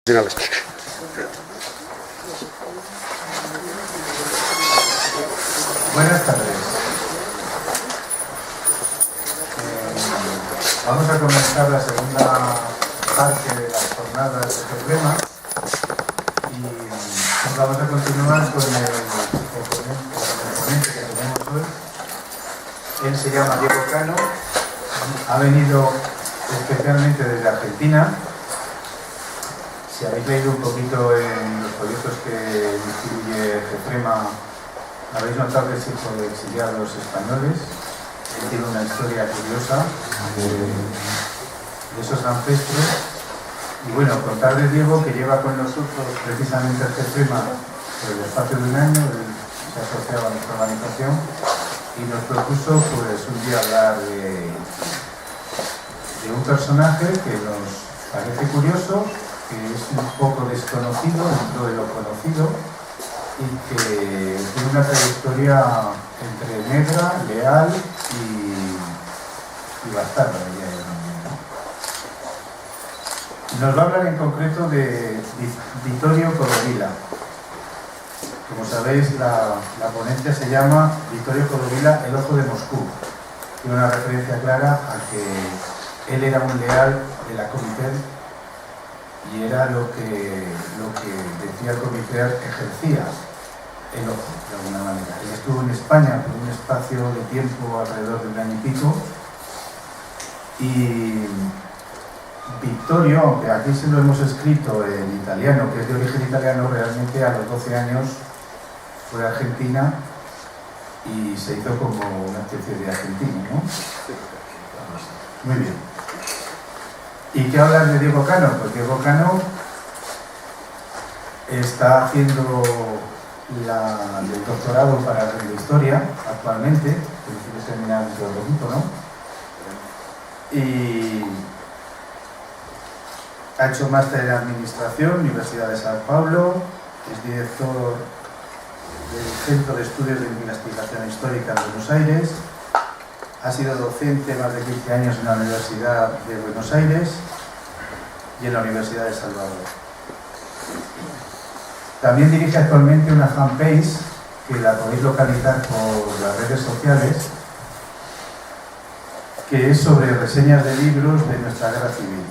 Buenas tardes. Vamos a comenzar la segunda parte de las jornadas de FEFREMA y vamos a continuar con el ponente que tenemos hoy. Él se llama Diego Cano, ha venido especialmente desde Argentina. Si habéis leído un poquito en los proyectos que distribuye FEFREMA, habéis notado que es hijo de exiliados españoles. Él tiene una historia curiosa de esos ancestros. Y bueno, contar de Diego, que lleva con nosotros precisamente el FEFREMA por el espacio de un año. Él se ha asociado a nuestra organización y nos propuso pues un día hablar de un personaje que nos parece curioso, que es un poco desconocido dentro de lo conocido y que tiene una trayectoria entre negra, leal y bastarda, diría yo. Nos va a hablar en concreto de Vittorio Codovilla. Como sabéis, la ponencia se llama Vittorio Codovilla, el ojo de Moscú. Tiene una referencia clara a que él era un leal de la Comité y era lo que decía el comité ejercía el ojo, de alguna manera. Él estuvo en España por un espacio de tiempo alrededor de un año y pico, y Vittorio, aunque aquí se lo hemos escrito en italiano, que es de origen italiano, realmente a los 12 años fue a Argentina y se hizo como una especie de argentino, ¿no? Muy bien. ¿Y qué hablar de Diego Cano? Pues Diego Cano está haciendo el doctorado para la historia actualmente, que quiere terminar dentro de poquito, ¿no? Y ha hecho máster en Administración, Universidad de Sao Paulo, es director del Centro de Estudios de Investigación Histórica en Buenos Aires, ha sido docente más de 15 años en la Universidad de Buenos Aires y en la Universidad de Salvador. También dirige actualmente una fanpage que la podéis localizar por las redes sociales, que es sobre reseñas de libros de nuestra guerra civil,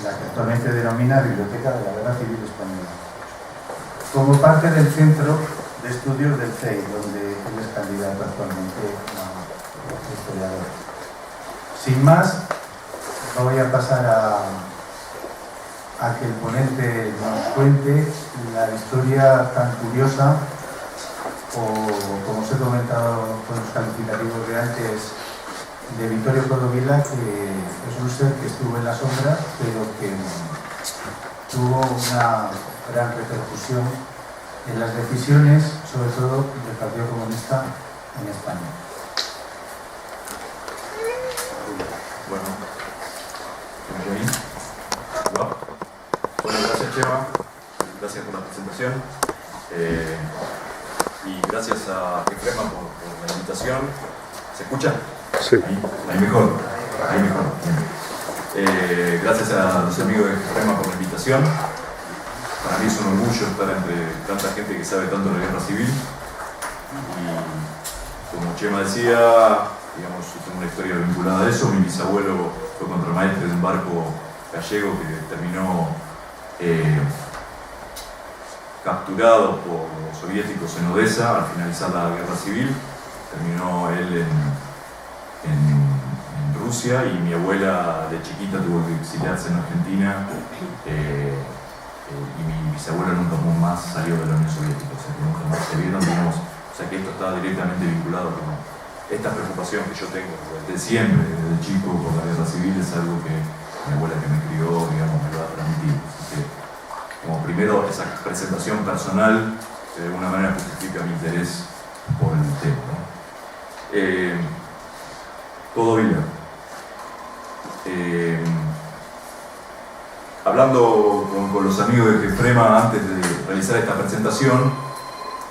la que actualmente denomina Biblioteca de la Guerra Civil Española, como parte del Centro de Estudios del CEI, donde él es candidato actualmente a historiador. Sin más, voy a pasar a que el ponente nos cuente la historia tan curiosa, o como os he comentado con los calificativos de antes, de Vittorio Codovilla, que es un ser que estuvo en la sombra, pero que tuvo una gran repercusión en las decisiones, sobre todo del Partido Comunista en España. Bueno, gracias Chema, gracias por la presentación y gracias a FEFREMA por la invitación. ¿Se escucha? Sí. Ahí mejor. Gracias a los amigos de FEFREMA por la invitación. Para mí es un orgullo estar entre tanta gente que sabe tanto de la guerra civil. Y como Chema decía, digamos, yo tengo una historia vinculada a eso. Mi bisabuelo fue contramaestre de un barco gallego que terminó capturado por los soviéticos en Odessa al finalizar la guerra civil. Terminó él en Rusia y mi abuela de chiquita tuvo que exiliarse en Argentina y mi bisabuela nunca más salió de la Unión Soviética, o sea que nunca más se vieron, digamos, o sea que esto está directamente vinculado con esta preocupación que yo tengo desde siempre, desde chico, por la guerra civil. Es algo que mi abuela que me crió, digamos, me lo ha transmitido. Así que, como primero, esa presentación personal que de alguna manera justifica mi interés por el tema, ¿no? Codovilla. Hablando con los amigos de FEFREMA antes de realizar esta presentación,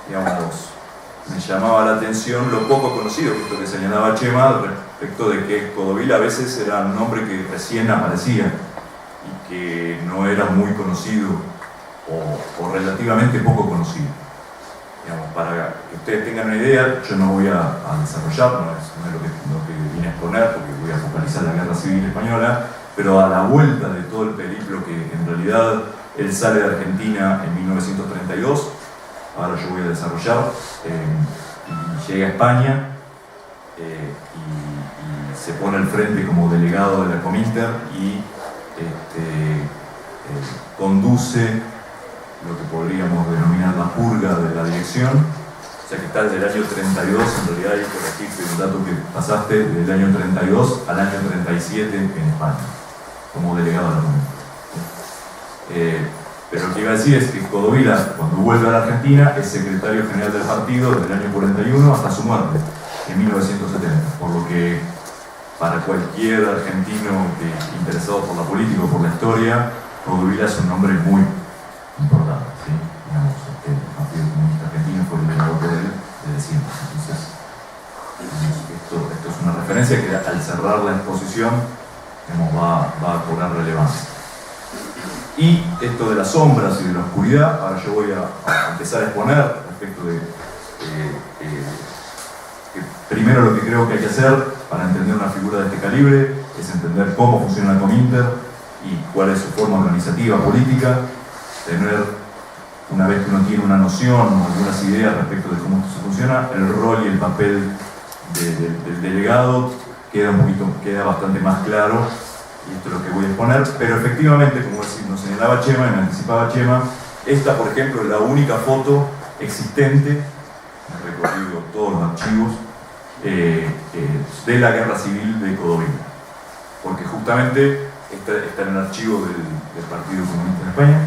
digamos, me llamaba la atención lo poco conocido, esto que señalaba Chema, respecto de que Codovilla a veces era un nombre que recién aparecía y que no era muy conocido o relativamente poco conocido. Digamos, para que ustedes tengan una idea, yo no voy a desarrollar, no es lo que vine a exponer, porque voy a focalizar la Guerra Civil Española, pero a la vuelta de todo el periplo que en realidad él sale de Argentina en 1932, ahora yo voy a desarrollar, y llega a España y se pone al frente como delegado de la Cominter y conduce lo que podríamos denominar la purga de la dirección, o sea que está desde el año 32, en realidad, y por aquí un dato que pasaste, del año 32 al año 37 en España, como delegado de la Cominter. Pero lo que iba a decir es que Codovila, cuando vuelve a la Argentina, es secretario general del partido desde el año 41 hasta su muerte, en 1970, por lo que para cualquier argentino interesado por la política o por la historia, Codovila es un nombre muy importante, ¿sí? Digamos, el Partido Comunista Argentino fue el delegado de él desde siempre. Entonces, esto es una referencia que al cerrar la exposición, digamos, va a cobrar relevancia. Y esto de las sombras y de la oscuridad, ahora yo voy a empezar a exponer respecto de primero lo que creo que hay que hacer para entender una figura de este calibre es entender cómo funciona la Cominter y cuál es su forma organizativa, política, tener, una vez que uno tiene una noción o algunas ideas respecto de cómo esto funciona, el rol y el papel del delegado queda bastante más claro, y esto es lo que voy a exponer, pero efectivamente, como nos señalaba Chema y me anticipaba Chema, esta por ejemplo es la única foto existente, he recorrido todos los archivos, de la Guerra Civil de Codovila, porque justamente está en el archivo del Partido Comunista de España.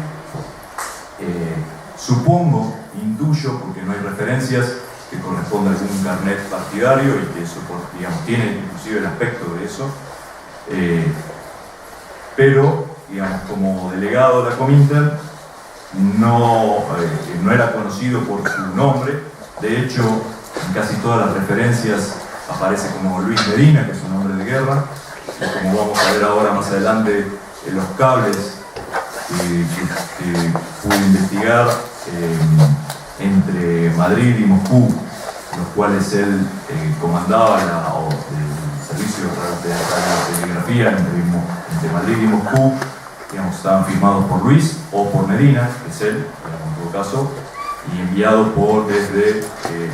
Supongo, intuyo, porque no hay referencias, que corresponde a algún carnet partidario y que eso, digamos, tiene inclusive el aspecto de eso, pero, digamos, como delegado de la Cominter no era conocido por su nombre. De hecho, en casi todas las referencias aparece como Luis Medina, que es un nombre de guerra, y como vamos a ver ahora más adelante en los cables que pude investigar entre Madrid y Moscú, los cuales él comandaba el servicio de telegrafía entre Madrid y Moscú, digamos, estaban firmados por Luis o por Medina, que es él, en todo caso, y enviados desde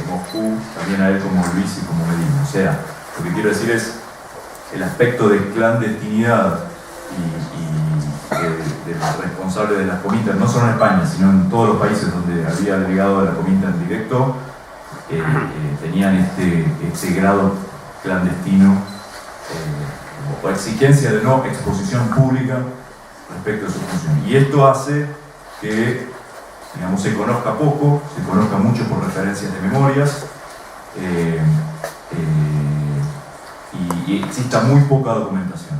Moscú también a él como Luis y como Medina. O sea, lo que quiero decir es el aspecto de clandestinidad de los responsables de las Cominter, no solo en España, sino en todos los países donde había delegado de la Cominter en directo, tenían este grado clandestino o exigencia de no exposición pública respecto a su función. Y esto hace que, digamos, se conozca poco, se conozca mucho por referencias de memorias, y exista muy poca documentación.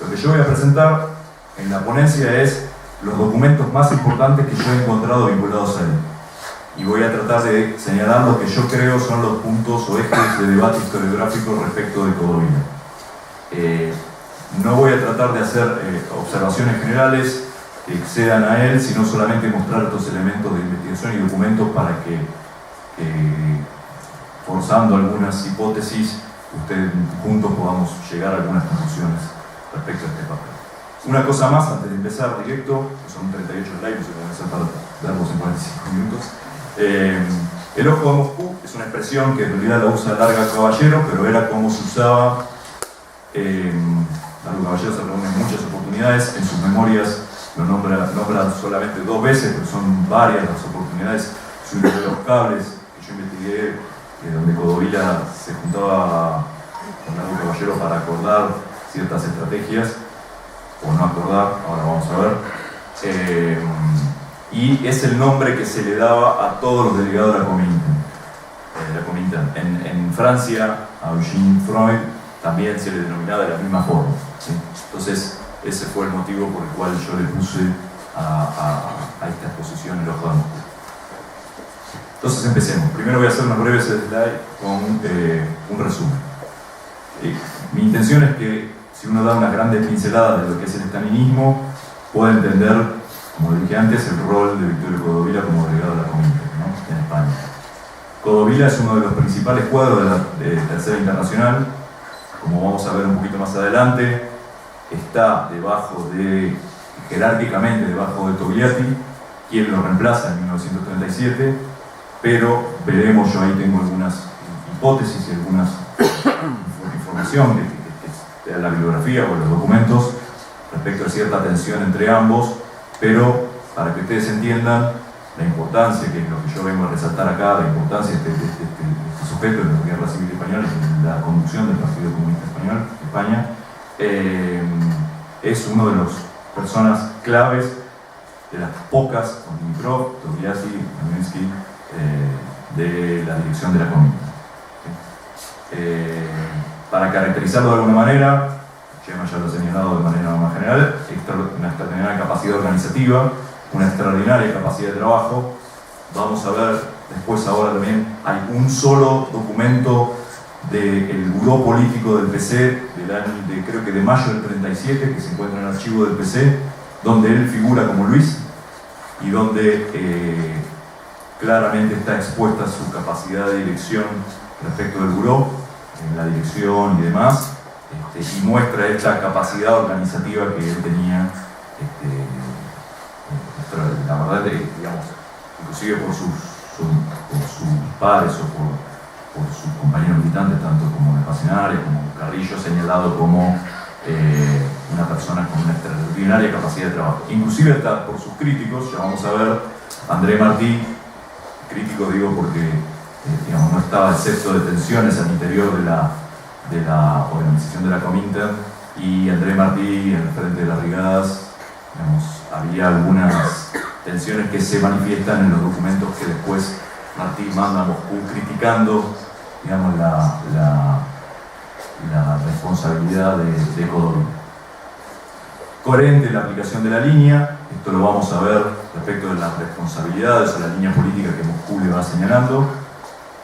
Lo que yo voy a presentar en la ponencia es los documentos más importantes que yo he encontrado vinculados a él. Y voy a tratar de señalar lo que yo creo son los puntos o ejes de debate historiográfico respecto de Codovila. No voy a tratar de hacer observaciones generales que excedan a él, sino solamente mostrar estos elementos de investigación y documentos para que, forzando algunas hipótesis, ustedes juntos podamos llegar a algunas conclusiones respecto a este papel. Una cosa más antes de empezar directo, que son 38 slides, se pueden hacer para darlos en 45 minutos. El ojo de Moscú es una expresión que en realidad la usa Larga Caballero, pero era como se usaba. Largo Caballero se reúne en muchas oportunidades, en sus memorias lo nombra solamente 2 veces, pero son varias las oportunidades. Es uno de los cables que yo investigué, donde Codovila se juntaba con Largo Caballero para acordar ciertas estrategias, o no acordar, ahora vamos a ver. Y es el nombre que se le daba a todos los delegados de la Cominter. En Francia, a Eugène Freud también se le denominaba de la misma forma, ¿sí? Entonces, ese fue el motivo por el cual yo le puse a esta exposición el ojo de Moscú. Entonces empecemos. Primero voy a hacer una breve slide con un resumen. Mi intención es que si uno da unas grandes pinceladas de lo que es el estalinismo, pueda entender, como dije antes, el rol de Vittorio Codovilla como delegado de la Comintern, ¿no?, en España. Codovilla es uno de los principales cuadros de la Tercera Internacional. Como vamos a ver un poquito más adelante, está jerárquicamente debajo de Togliatti, quien lo reemplaza en 1937, pero veremos, yo ahí tengo algunas hipótesis y algunas información de la bibliografía o los documentos respecto a cierta tensión entre ambos, pero para que ustedes entiendan la importancia, que es lo que yo vengo a resaltar acá, la importancia de este sujeto en la Guerra Civil Española y en la conducción del Partido Comunista Español, España, es uno de las personas claves, de las pocas, con Dimitrov, Togliatti, Kamensky, de la dirección de la Comintern. Para caracterizarlo de alguna manera, Chema ya lo ha señalado de manera más general, una extraordinaria capacidad organizativa, una extraordinaria capacidad de trabajo. Vamos a ver después, ahora también, hay un solo documento del buró político del PC, creo que de mayo del 37, que se encuentra en el archivo del PC, donde él figura como Luis y donde claramente está expuesta su capacidad de dirección respecto del buró, en la dirección y demás, y muestra esta capacidad organizativa que él tenía, la verdad, digamos, inclusive por sus pares o por sus compañeros militantes, tanto como Pacenare como Carrillo, señalado como una persona con una extraordinaria capacidad de trabajo. Inclusive hasta por sus críticos, ya vamos a ver, André Martí, crítico digo porque digamos, no estaba excepto de tensiones al interior de la organización de la Comintern, y André Martí, en el frente de las brigadas, digamos, había algunas tensiones que se manifiestan en los documentos que después Martí manda a Moscú criticando, digamos, la responsabilidad de Codovilla. Coherente la aplicación de la línea, esto lo vamos a ver respecto de las responsabilidades o la línea política que Moscú le va señalando.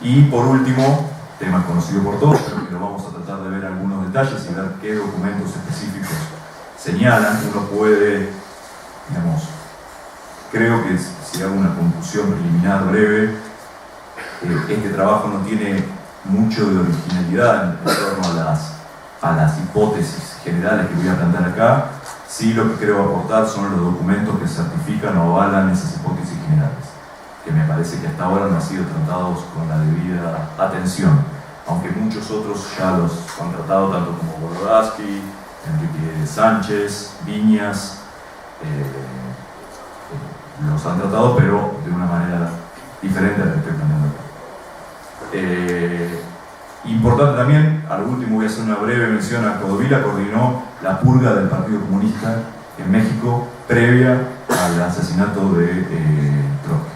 Y por último, tema conocido por todos, pero que lo vamos a tratar de ver algunos detalles y ver qué documentos específicos señalan. Uno puede, digamos, creo que si hago una conclusión preliminar breve, este trabajo no tiene mucho de originalidad en torno a las hipótesis generales que voy a plantear acá. Sí, lo que creo aportar son los documentos que certifican o avalan esas hipótesis generales, que me parece que hasta ahora no han sido tratados con la debida atención, aunque muchos otros ya los han tratado, tanto como Borodatsky, Enrique Sánchez, Viñas, los han tratado, pero de una manera diferente a la que estoy planteando acá. Importante también, al último voy a hacer una breve mención a Codovilla, coordinó la purga del Partido Comunista en México previa al asesinato de Trotsky.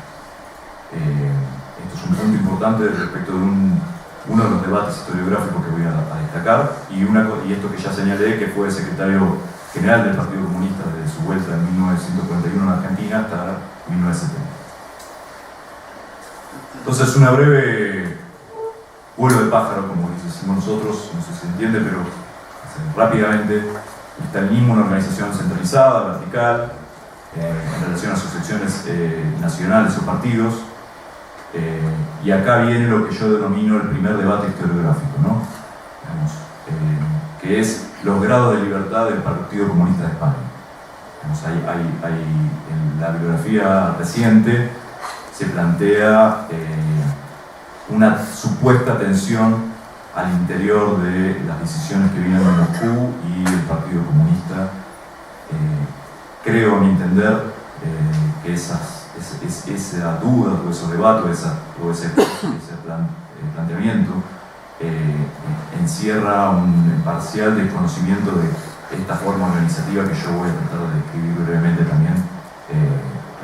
Esto es un punto importante respecto de uno de los debates historiográficos que voy a destacar, y esto que ya señalé, que fue secretario general del Partido Comunista desde su vuelta en 1941 en Argentina hasta 1970. Entonces, una breve vuelo de pájaro, como decimos nosotros, no sé si se entiende, pero rápidamente. El stalinismo, una organización centralizada, vertical, en relación a sus secciones nacionales o partidos. Y acá viene lo que yo denomino el primer debate historiográfico, ¿no? Digamos, que es los grados de libertad del Partido Comunista de España. Digamos, en la bibliografía reciente se plantea una supuesta tensión al interior de las decisiones que vienen de Moscú y el Partido Comunista. Creo, a mi entender, que esa duda o ese debate o ese planteamiento encierra un parcial desconocimiento de esta forma organizativa que yo voy a tratar de describir brevemente también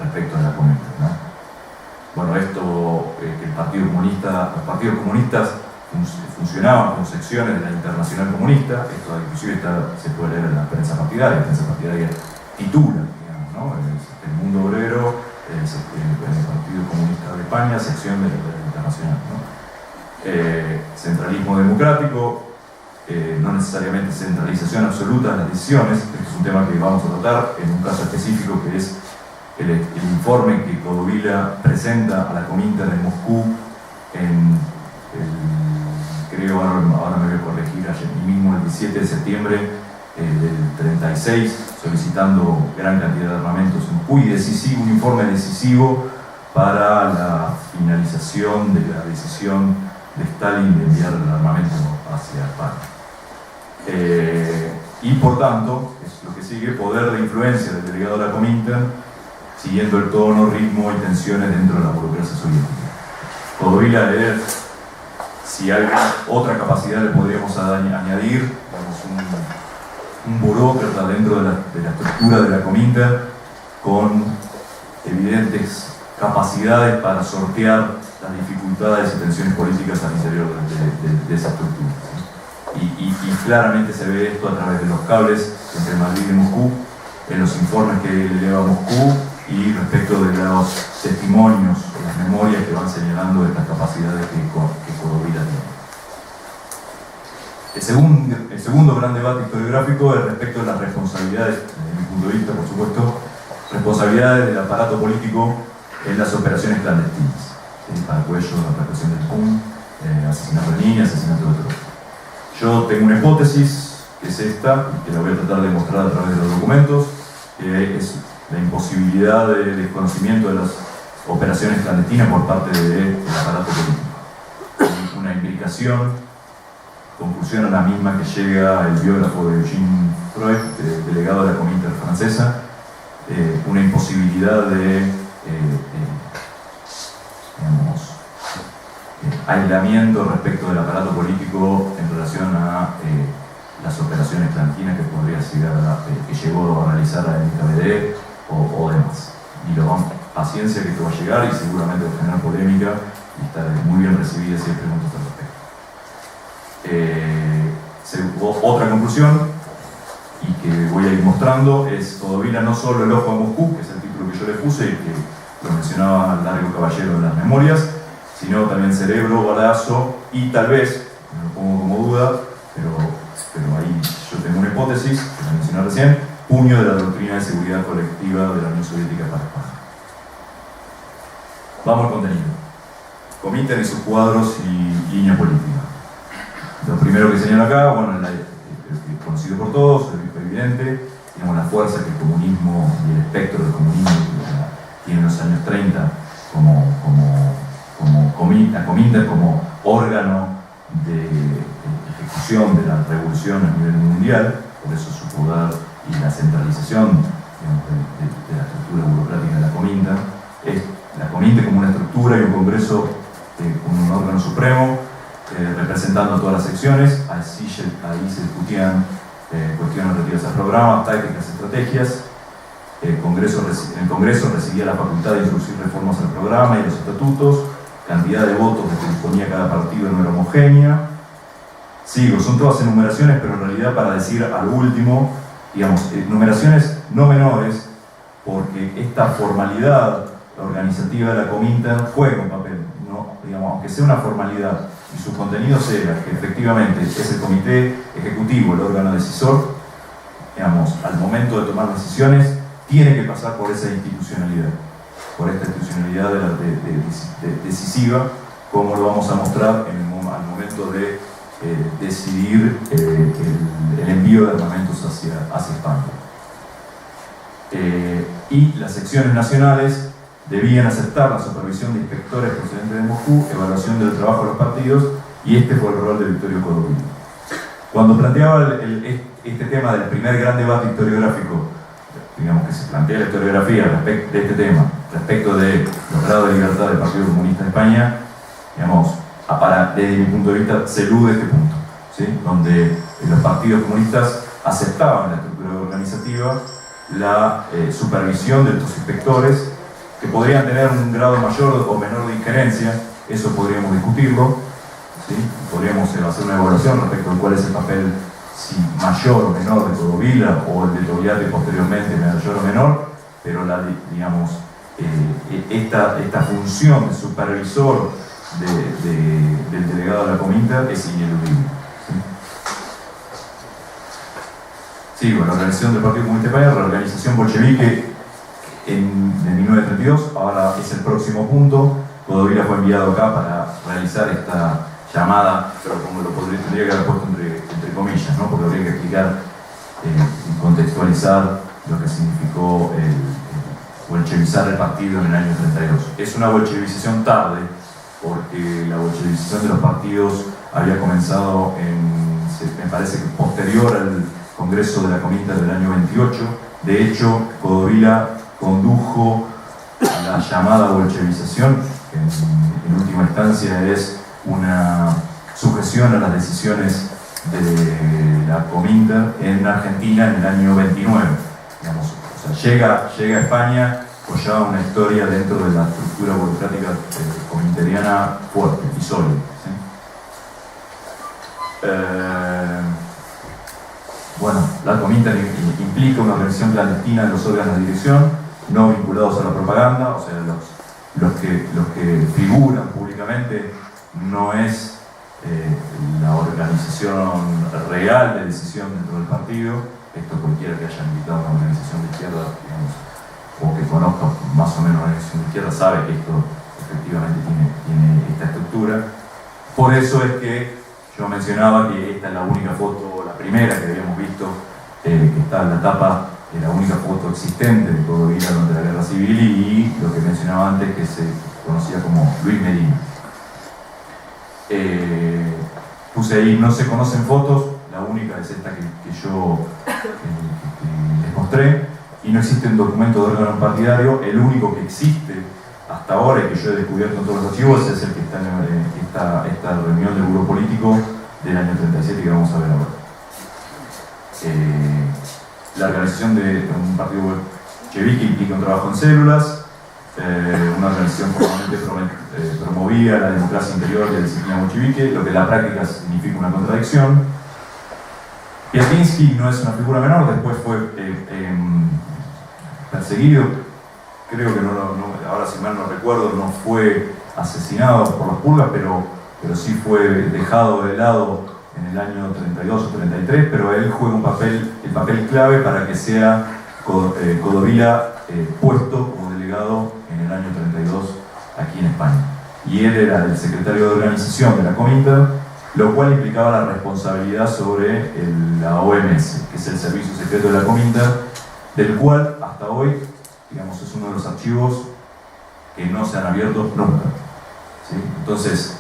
respecto a la Comintern, ¿no? Bueno, esto que los partidos comunistas funcionaban como secciones de la Internacional Comunista, esto inclusive se puede leer en la prensa partidaria titula, digamos, ¿no? El Mundo Obrero, el Partido Comunista de España, sección de la Internacional, ¿no? Centralismo democrático, no necesariamente centralización absoluta de las decisiones. Este es un tema que vamos a tratar en un caso específico, que es el informe que Codovila presenta a la Cominter en Moscú creo, ahora me voy a corregir, ayer mismo, el 17 de septiembre del 36, solicitando gran cantidad de armamentos en Moscú, y decisivo, un informe decisivo para la finalización de la decisión de Stalin de enviar el armamento hacia España. Y por tanto, es lo que sigue, poder de influencia del delegado de la Comintern, siguiendo el tono, ritmo y tensiones dentro de la burocracia soviética. Codovila, si hay otra capacidad le podríamos añadir, digamos, un burócrata dentro de la estructura de la Comintern con evidentes capacidades para sortear las dificultades y tensiones políticas al interior de esa estructura. Y claramente se ve esto a través de los cables entre Madrid y Moscú, en los informes que le eleva a Moscú y respecto de los testimonios o las memorias que van señalando estas capacidades que Codovila tiene. El segundo gran debate historiográfico es respecto de las responsabilidades, desde mi punto de vista, por supuesto, responsabilidades del aparato político en las operaciones clandestinas. Para Cuello, la represión del PUM, asesinato de niñas, asesinato de otros. Yo tengo una hipótesis, que es esta, y que la voy a tratar de mostrar a través de los documentos, que es la imposibilidad de desconocimiento de las operaciones clandestinas por parte del aparato político. Una implicación, conclusión a la misma que llega el biógrafo de Eugene Freud, delegado de la Comintern francesa, una imposibilidad de aislamiento respecto del aparato político en relación a las operaciones clandestinas que podría que llegó a realizar el NKVD o demás. Y lo vamos, paciencia que esto va a llegar y seguramente va a generar polémica y estar muy bien recibida si hay preguntas al respecto. Otra conclusión, y que voy a ir mostrando, es Codovila no solo el ojo a Moscú, que es el título que yo le puse y que lo mencionaba Largo Caballero en las memorias, sino también cerebro, balazo y tal vez, me lo pongo como duda, pero ahí yo tengo una hipótesis, que la mencioné recién, puño de la doctrina de seguridad colectiva de la Unión Soviética para España. Vamos al contenido. Comintern y sus cuadros y línea política. Lo primero que señalo acá, bueno, conocido por todos, evidente, digamos, la fuerza que el comunismo y el espectro del comunismo tiene en los años 30 la Comintern como órgano de ejecución de la revolución a nivel mundial, por eso su poder y la centralización, digamos, de la estructura burocrática de la Comintern, es la Comintern como una estructura y un congreso como un órgano supremo, representando todas las secciones. Ahí se discutían cuestiones relativas al programa, tácticas, estrategias. El Congreso recibía la facultad de introducir reformas al programa y los estatutos, cantidad de votos de que disponía cada partido no era homogénea. Sigo, son todas enumeraciones, pero en realidad para decir al último, digamos, enumeraciones no menores, porque esta formalidad organizativa de la Comintern juega un papel, ¿no? Digamos, aunque sea una formalidad y su contenido sea que efectivamente es el comité ejecutivo, el órgano decisor, digamos, al momento de tomar decisiones, tiene que pasar por esa institucionalidad, por esta institucionalidad decisiva, como lo vamos a mostrar al momento de decidir el envío de armamentos hacia España. Y las secciones nacionales debían aceptar la supervisión de inspectores procedentes de Moscú, evaluación del trabajo de los partidos, y este fue el rol de Vittorio Codovila. Cuando planteaba este tema del primer gran debate historiográfico, digamos, que se plantea la historiografía respecto de este tema, respecto de los grados de libertad del Partido Comunista de España, digamos, desde mi punto de vista, se elude este punto, ¿sí? Donde los partidos comunistas aceptaban la estructura organizativa, la supervisión de estos inspectores, que podrían tener un grado mayor o menor de injerencia, eso podríamos discutirlo, ¿sí? Podríamos hacer una evaluación respecto de cuál es el papel, si mayor o menor de Codovila, o el de Togliatti posteriormente, mayor o menor, pero digamos, esta función de supervisor del delegado de la Comintern es ineludible, ¿sí? Sí, bueno, la organización del Partido Comunista de España, la organización bolchevique de 1932, ahora es el próximo punto. Codovila fue enviado acá para realizar esta llamada, pero como tendría que haber puesto entre comillas, ¿no? Porque habría que explicar y contextualizar lo que significó el bolchevizar el partido en el año 32. Es una bolchevización tarde, porque la bolchevización de los partidos había comenzado me parece que posterior al Congreso de la Cominter del año 28. De hecho, Codovila condujo la llamada bolchevización, que en última instancia es una sujeción a las decisiones de la Cominter en Argentina en el año 29. Digamos, o sea, llega a España apoyada una historia dentro de la estructura burocrática cominteriana fuerte y sólida. ¿Sí? Bueno, la Cominter implica una organización clandestina de los órganos de dirección, no vinculados a la propaganda, o sea, los que figuran públicamente no es la organización real de decisión dentro del partido. Esto cualquiera que haya militado en una organización de izquierda, digamos, o que conozca más o menos una organización de izquierda, sabe que esto efectivamente tiene esta estructura. Por eso es que yo mencionaba que esta es la única foto, la primera que habíamos visto, que está en la tapa, la única foto existente de Codovila durante la Guerra Civil, y lo que mencionaba antes, que se conocía como Luis Medina. Puse ahí, no se conocen fotos, la única es esta que yo les mostré, y no existe un documento de órgano partidario. El único que existe hasta ahora y que yo he descubierto en todos los archivos es el que está en esta reunión del Buró Político del año 37 que vamos a ver ahora. La organización de un partido bolchevique implica un trabajo en células, una organización formalmente promovía la democracia interior y la disciplina bolchevique, lo que en la práctica significa una contradicción. Piatinsky no es una figura menor, después fue perseguido, creo que ahora si mal no recuerdo, no fue asesinado por las purgas, pero sí fue dejado de lado en el año 32 o 33, pero él juega el papel clave para que sea Codovila puesto como delegado en el año 32 aquí en España. Y él era el secretario de organización de la Cominter, lo cual implicaba la responsabilidad sobre la OMS, que es el servicio secreto de la Cominter, del cual hasta hoy, digamos, es uno de los archivos que no se han abierto nunca. ¿Sí? Entonces,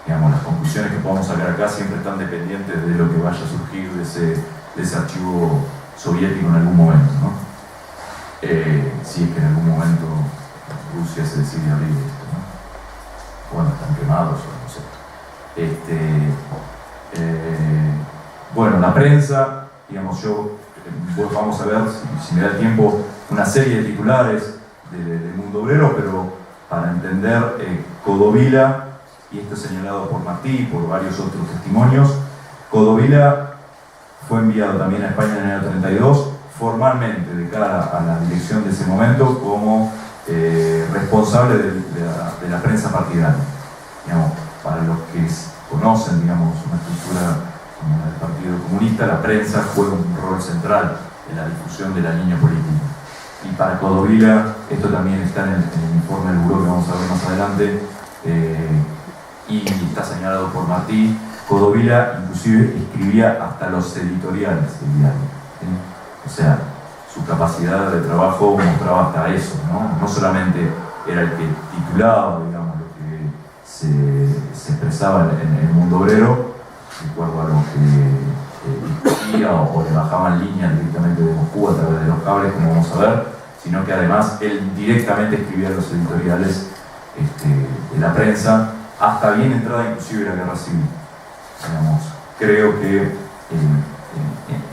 digamos, las conclusiones que podamos sacar acá siempre están dependientes de lo que vaya a surgir de ese archivo soviético en algún momento, ¿no? Si es que en algún momento Rusia se decide abrir esto, ¿no? Bueno, están quemados o no sé. Bueno, la prensa, digamos, vamos a ver, si me da el tiempo, una serie de titulares del Mundo Obrero, pero para entender Codovila, y esto es señalado por Martí y por varios otros testimonios, Codovila fue enviado también a España en el año 32, formalmente de cara a la dirección de ese momento, como responsable de la prensa partidaria. Digamos, para los que conocen, digamos, una estructura como la del Partido Comunista, la prensa juega un rol central en la difusión de la línea política. Y para Codovila, esto también está en el informe del Buró que vamos a ver más adelante, y está señalado por Martí. Codovila inclusive escribía hasta los editoriales del diario, ¿sí? O sea, su capacidad de trabajo mostraba hasta eso, ¿no? No solamente era el que titulaba, digamos, lo que se expresaba en el Mundo Obrero, de acuerdo a lo que discutía o le bajaban líneas directamente de Moscú a través de los cables, como vamos a ver, sino que además él directamente escribía los editoriales de la prensa, hasta bien entrada inclusive la Guerra Civil. Digamos, creo que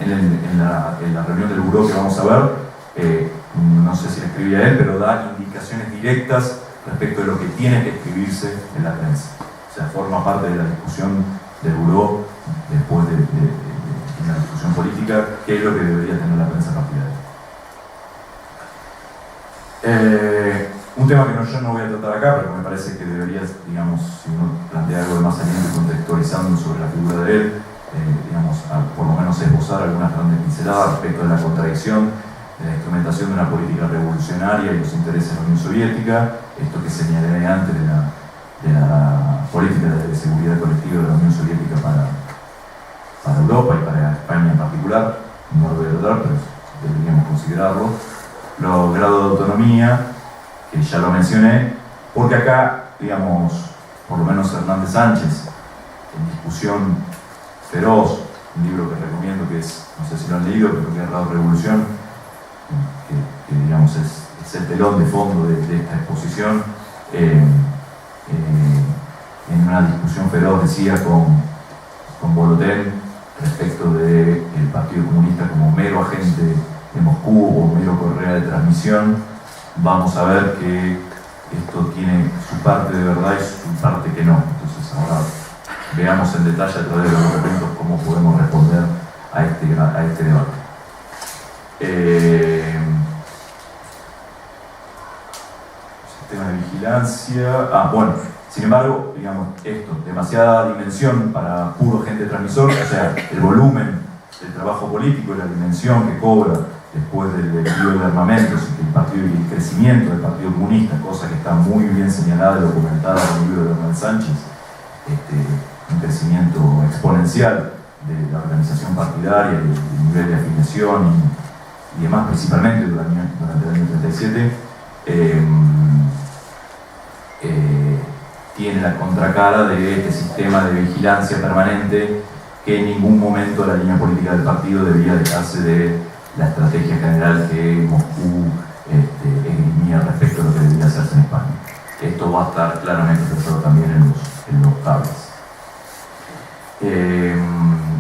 en la reunión del Buró que vamos a ver, no sé si la escribía él, pero da indicaciones directas respecto de lo que tiene que escribirse en la prensa. O sea, forma parte de la discusión del Buró después de la discusión política, qué es lo que debería tener la prensa partidaria. Un tema que yo no voy a tratar acá, pero me parece que debería, digamos, si uno plantea algo de más aliento y contextualizando sobre la figura de él, por lo menos esbozar algunas grandes pinceladas respecto de la contradicción de la instrumentación de una política revolucionaria y los intereses de la Unión Soviética, esto que señalé antes de la política de seguridad colectiva de la Unión Soviética para Europa y para España en particular, no lo voy a tratar, pero deberíamos considerarlo. Los grados de autonomía, que ya lo mencioné, porque acá, por lo menos Hernández Sánchez, en discusión feroz, un libro que recomiendo que es, no sé si lo han leído, pero que es Radio Revolución, que es el telón de fondo de esta exposición, en una discusión feroz decía con Boloten respecto del Partido Comunista como mero agente de Moscú o mero correa de transmisión. Vamos a ver que esto tiene su parte de verdad y su parte que no. Entonces ahora veamos en detalle a través de los documentos cómo podemos responder a este debate. Sistema de vigilancia. Sin embargo, demasiada dimensión para puro agente transmisor, o sea, el volumen del trabajo político y la dimensión que cobra después del periodo de armamentos y el crecimiento del Partido Comunista, cosa que está muy bien señalada y documentada en el libro de Hernández Sánchez, un crecimiento exponencial de la organización partidaria, del nivel de afiliación y demás, principalmente durante el año 37, tiene la contracara de este sistema de vigilancia permanente que en ningún momento la línea política del partido debía dejarse de la estrategia general que Moscú esgrimía respecto a lo que debía hacerse en España. Esto va a estar claramente expresado también en los cables.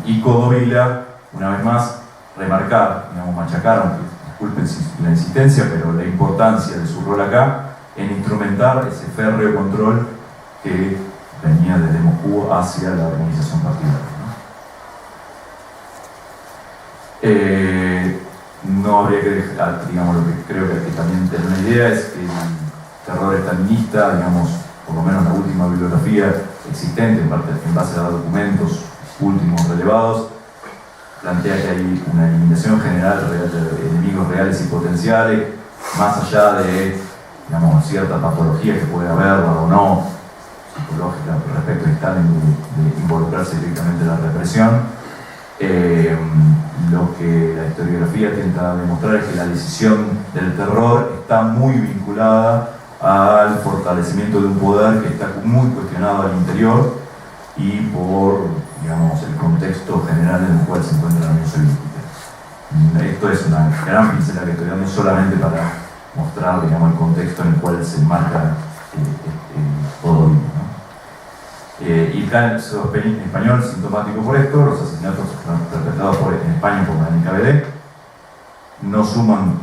Y Codovila, una vez más, remarcar, machacar, aunque disculpen la insistencia, pero la importancia de su rol acá en instrumentar ese férreo control que venía desde Moscú hacia la organización partidaria. No habría que dejar, lo que creo que también tener una idea es que el terror estalinista, por lo menos la última bibliografía existente en base a documentos últimos relevados, plantea que hay una eliminación general de enemigos reales y potenciales, más allá de cierta patología que puede haber o no, psicológica respecto a Stalin de involucrarse directamente en la represión. Lo que la historiografía intenta demostrar es que la decisión del terror está muy vinculada al fortalecimiento de un poder que está muy cuestionado al interior y por el contexto general en el cual se encuentra la Unión Soviética. Esto es una gran pincelada que estoy dando solamente para mostrar el contexto en el cual se enmarca todo. Y acá en español, sintomático por esto, los asesinatos perpetrados en España por la NKVD no suman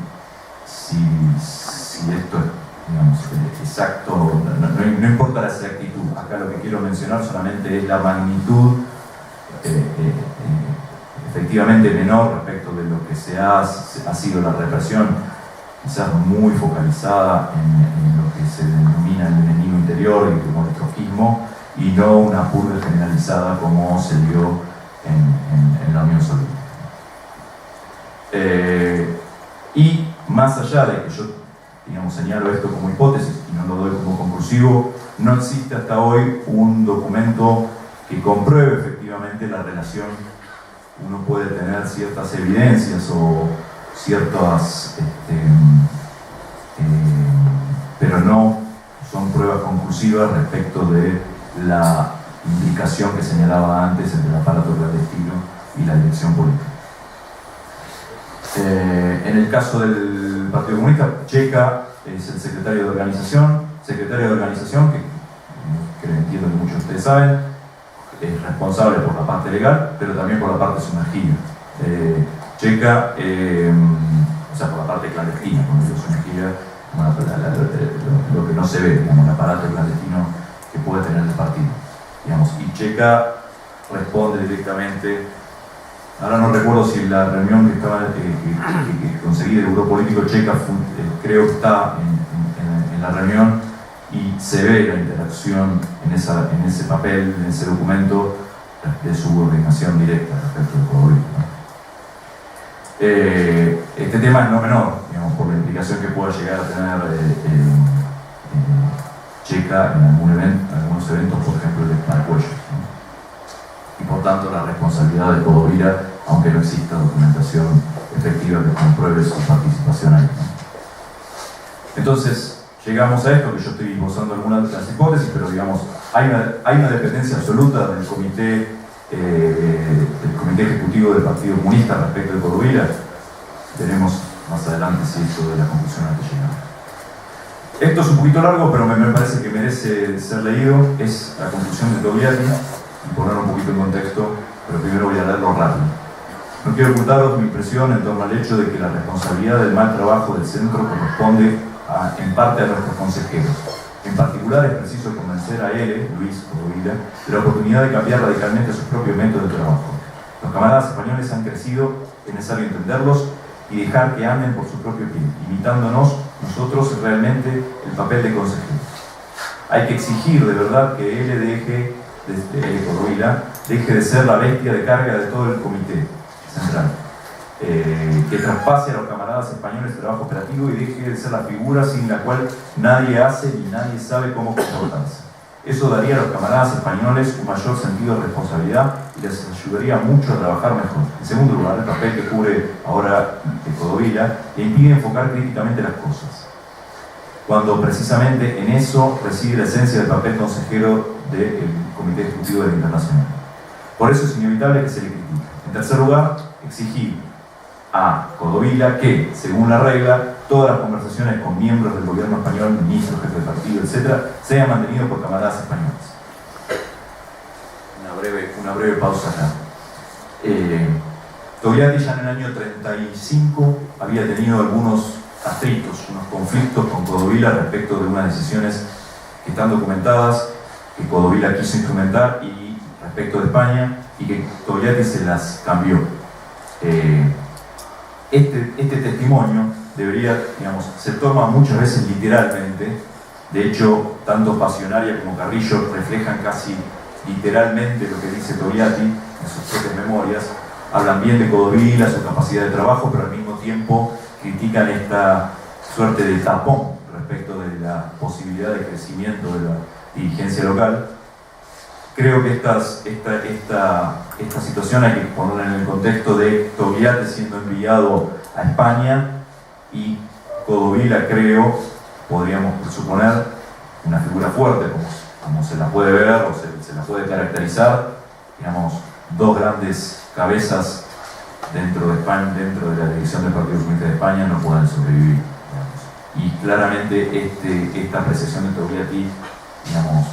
si esto es exacto, no importa la exactitud. Acá lo que quiero mencionar solamente es la magnitud efectivamente menor respecto de lo que ha sido la represión, quizás muy focalizada en lo que se denomina el enemigo interior y como el trotskismo, y no una purga generalizada como se dio en la Unión Soviética. Y más allá de que yo señalo esto como hipótesis y no lo doy como conclusivo, no existe hasta hoy un documento que compruebe efectivamente la relación. Uno puede tener ciertas evidencias o ciertas, pero no son pruebas conclusivas respecto de la implicación que señalaba antes entre el aparato clandestino y la dirección política. En el caso del Partido Comunista, Checa es el secretario de organización, que entiendo que muchos de ustedes saben, es responsable por la parte legal, pero también por la parte sumergida. Checa, o sea, por la parte clandestina, cuando digo sumergida, lo que no se ve, el aparato clandestino que puede tener el partido. Y Checa responde directamente. Ahora no recuerdo si la reunión que conseguí del grupo político Checa creo que está en la reunión y se ve la interacción en ese papel, en ese documento, de subordinación directa respecto del Codovila, ¿no? Este tema es no menor, digamos, por la implicación que pueda llegar a tener Checa en algunos eventos, por ejemplo, el de Paracuellos, ¿no? Y por tanto la responsabilidad de Codovila, aunque no exista documentación efectiva que compruebe su participación ahí, ¿no? Entonces, llegamos a esto, que yo estoy esbozando algunas de las hipótesis, pero digamos, hay una dependencia absoluta del comité ejecutivo del Partido Comunista respecto de Codovila. Veremos más adelante si esto es la conclusión a la que llegamos. Esto es un poquito largo, pero me parece que merece ser leído. Es la conclusión de Togliatti, y ponerlo un poquito en contexto, pero primero voy a leerlo rápido. No quiero ocultaros mi impresión en torno al hecho de que la responsabilidad del mal trabajo del centro corresponde en parte a nuestros consejeros. En particular, es preciso convencer a él, Luis Codovila, de la oportunidad de cambiar radicalmente su propio método de trabajo. Los camaradas españoles han crecido, es necesario entenderlos y dejar que anden por su propio pie, imitándonos nosotros realmente el papel de consejeros. Hay que exigir de verdad que él Codovila deje de ser la bestia de carga de todo el comité central, que traspase a los camaradas españoles el trabajo operativo y deje de ser la figura sin la cual nadie hace ni nadie sabe cómo comportarse. Eso daría a los camaradas españoles un mayor sentido de responsabilidad y les ayudaría mucho a trabajar mejor. En segundo lugar, el papel que cubre ahora Codovila le impide enfocar críticamente las cosas, cuando precisamente en eso reside la esencia del papel consejero del Comité Ejecutivo de la Internacional. Por eso es inevitable que se le critique. En tercer lugar, exigir a Codovila que, según la regla, todas las conversaciones con miembros del gobierno español, ministros, jefes de partido, etc., sean mantenidas por camaradas españoles. Una breve pausa acá. Togliatti ya en el año 35 había tenido algunos atritos, unos conflictos con Codovila respecto de unas decisiones que están documentadas, que Codovila quiso instrumentar y respecto de España, y que Togliatti se las cambió. Este testimonio debería, digamos, se toma muchas veces literalmente. De hecho, tanto Pasionaria como Carrillo reflejan casi literalmente lo que dice Togliatti en sus propias memorias. Hablan bien de Codovila, su capacidad de trabajo, pero al mismo tiempo critican esta suerte de tapón respecto de la posibilidad de crecimiento de la dirigencia local. Creo que esta situación hay que ponerla en el contexto de Togliatti siendo enviado a España y Codovila, creo, podríamos suponer, una figura fuerte, como se la puede ver o se la puede caracterizar, digamos, dos grandes cabezas dentro de España, dentro de la dirección del Partido Comunista de España, no pueden sobrevivir, digamos. Y claramente esta apreciación de Togliatti, digamos,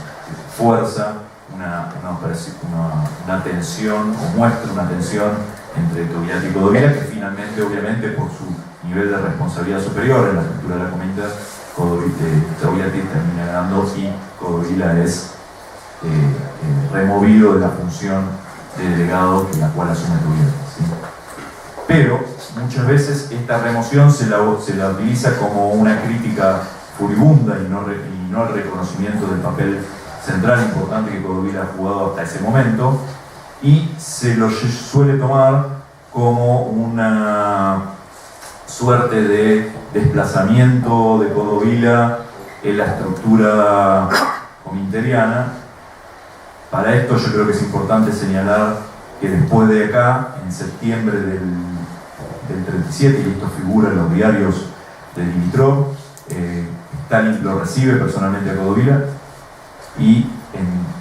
fuerza una tensión, o muestra una tensión entre Togliatti y Codovila, que finalmente, obviamente, por su nivel de responsabilidad superior en la estructura de la comunidad, Togliatti termina ganando y Codovila es removido de la función de delegado que la cual asume Togliatti, ¿sí? Pero muchas veces esta remoción se la utiliza como una crítica furibunda y no el reconocimiento del papel central importante que Codovila ha jugado hasta ese momento, y se lo suele tomar como una suerte de desplazamiento de Codovila en la estructura cominteriana. Para esto yo creo que es importante señalar que después de acá, en septiembre del 37, y esto figura en los diarios de Dimitrov, Stalin lo recibe personalmente a Codovila, y en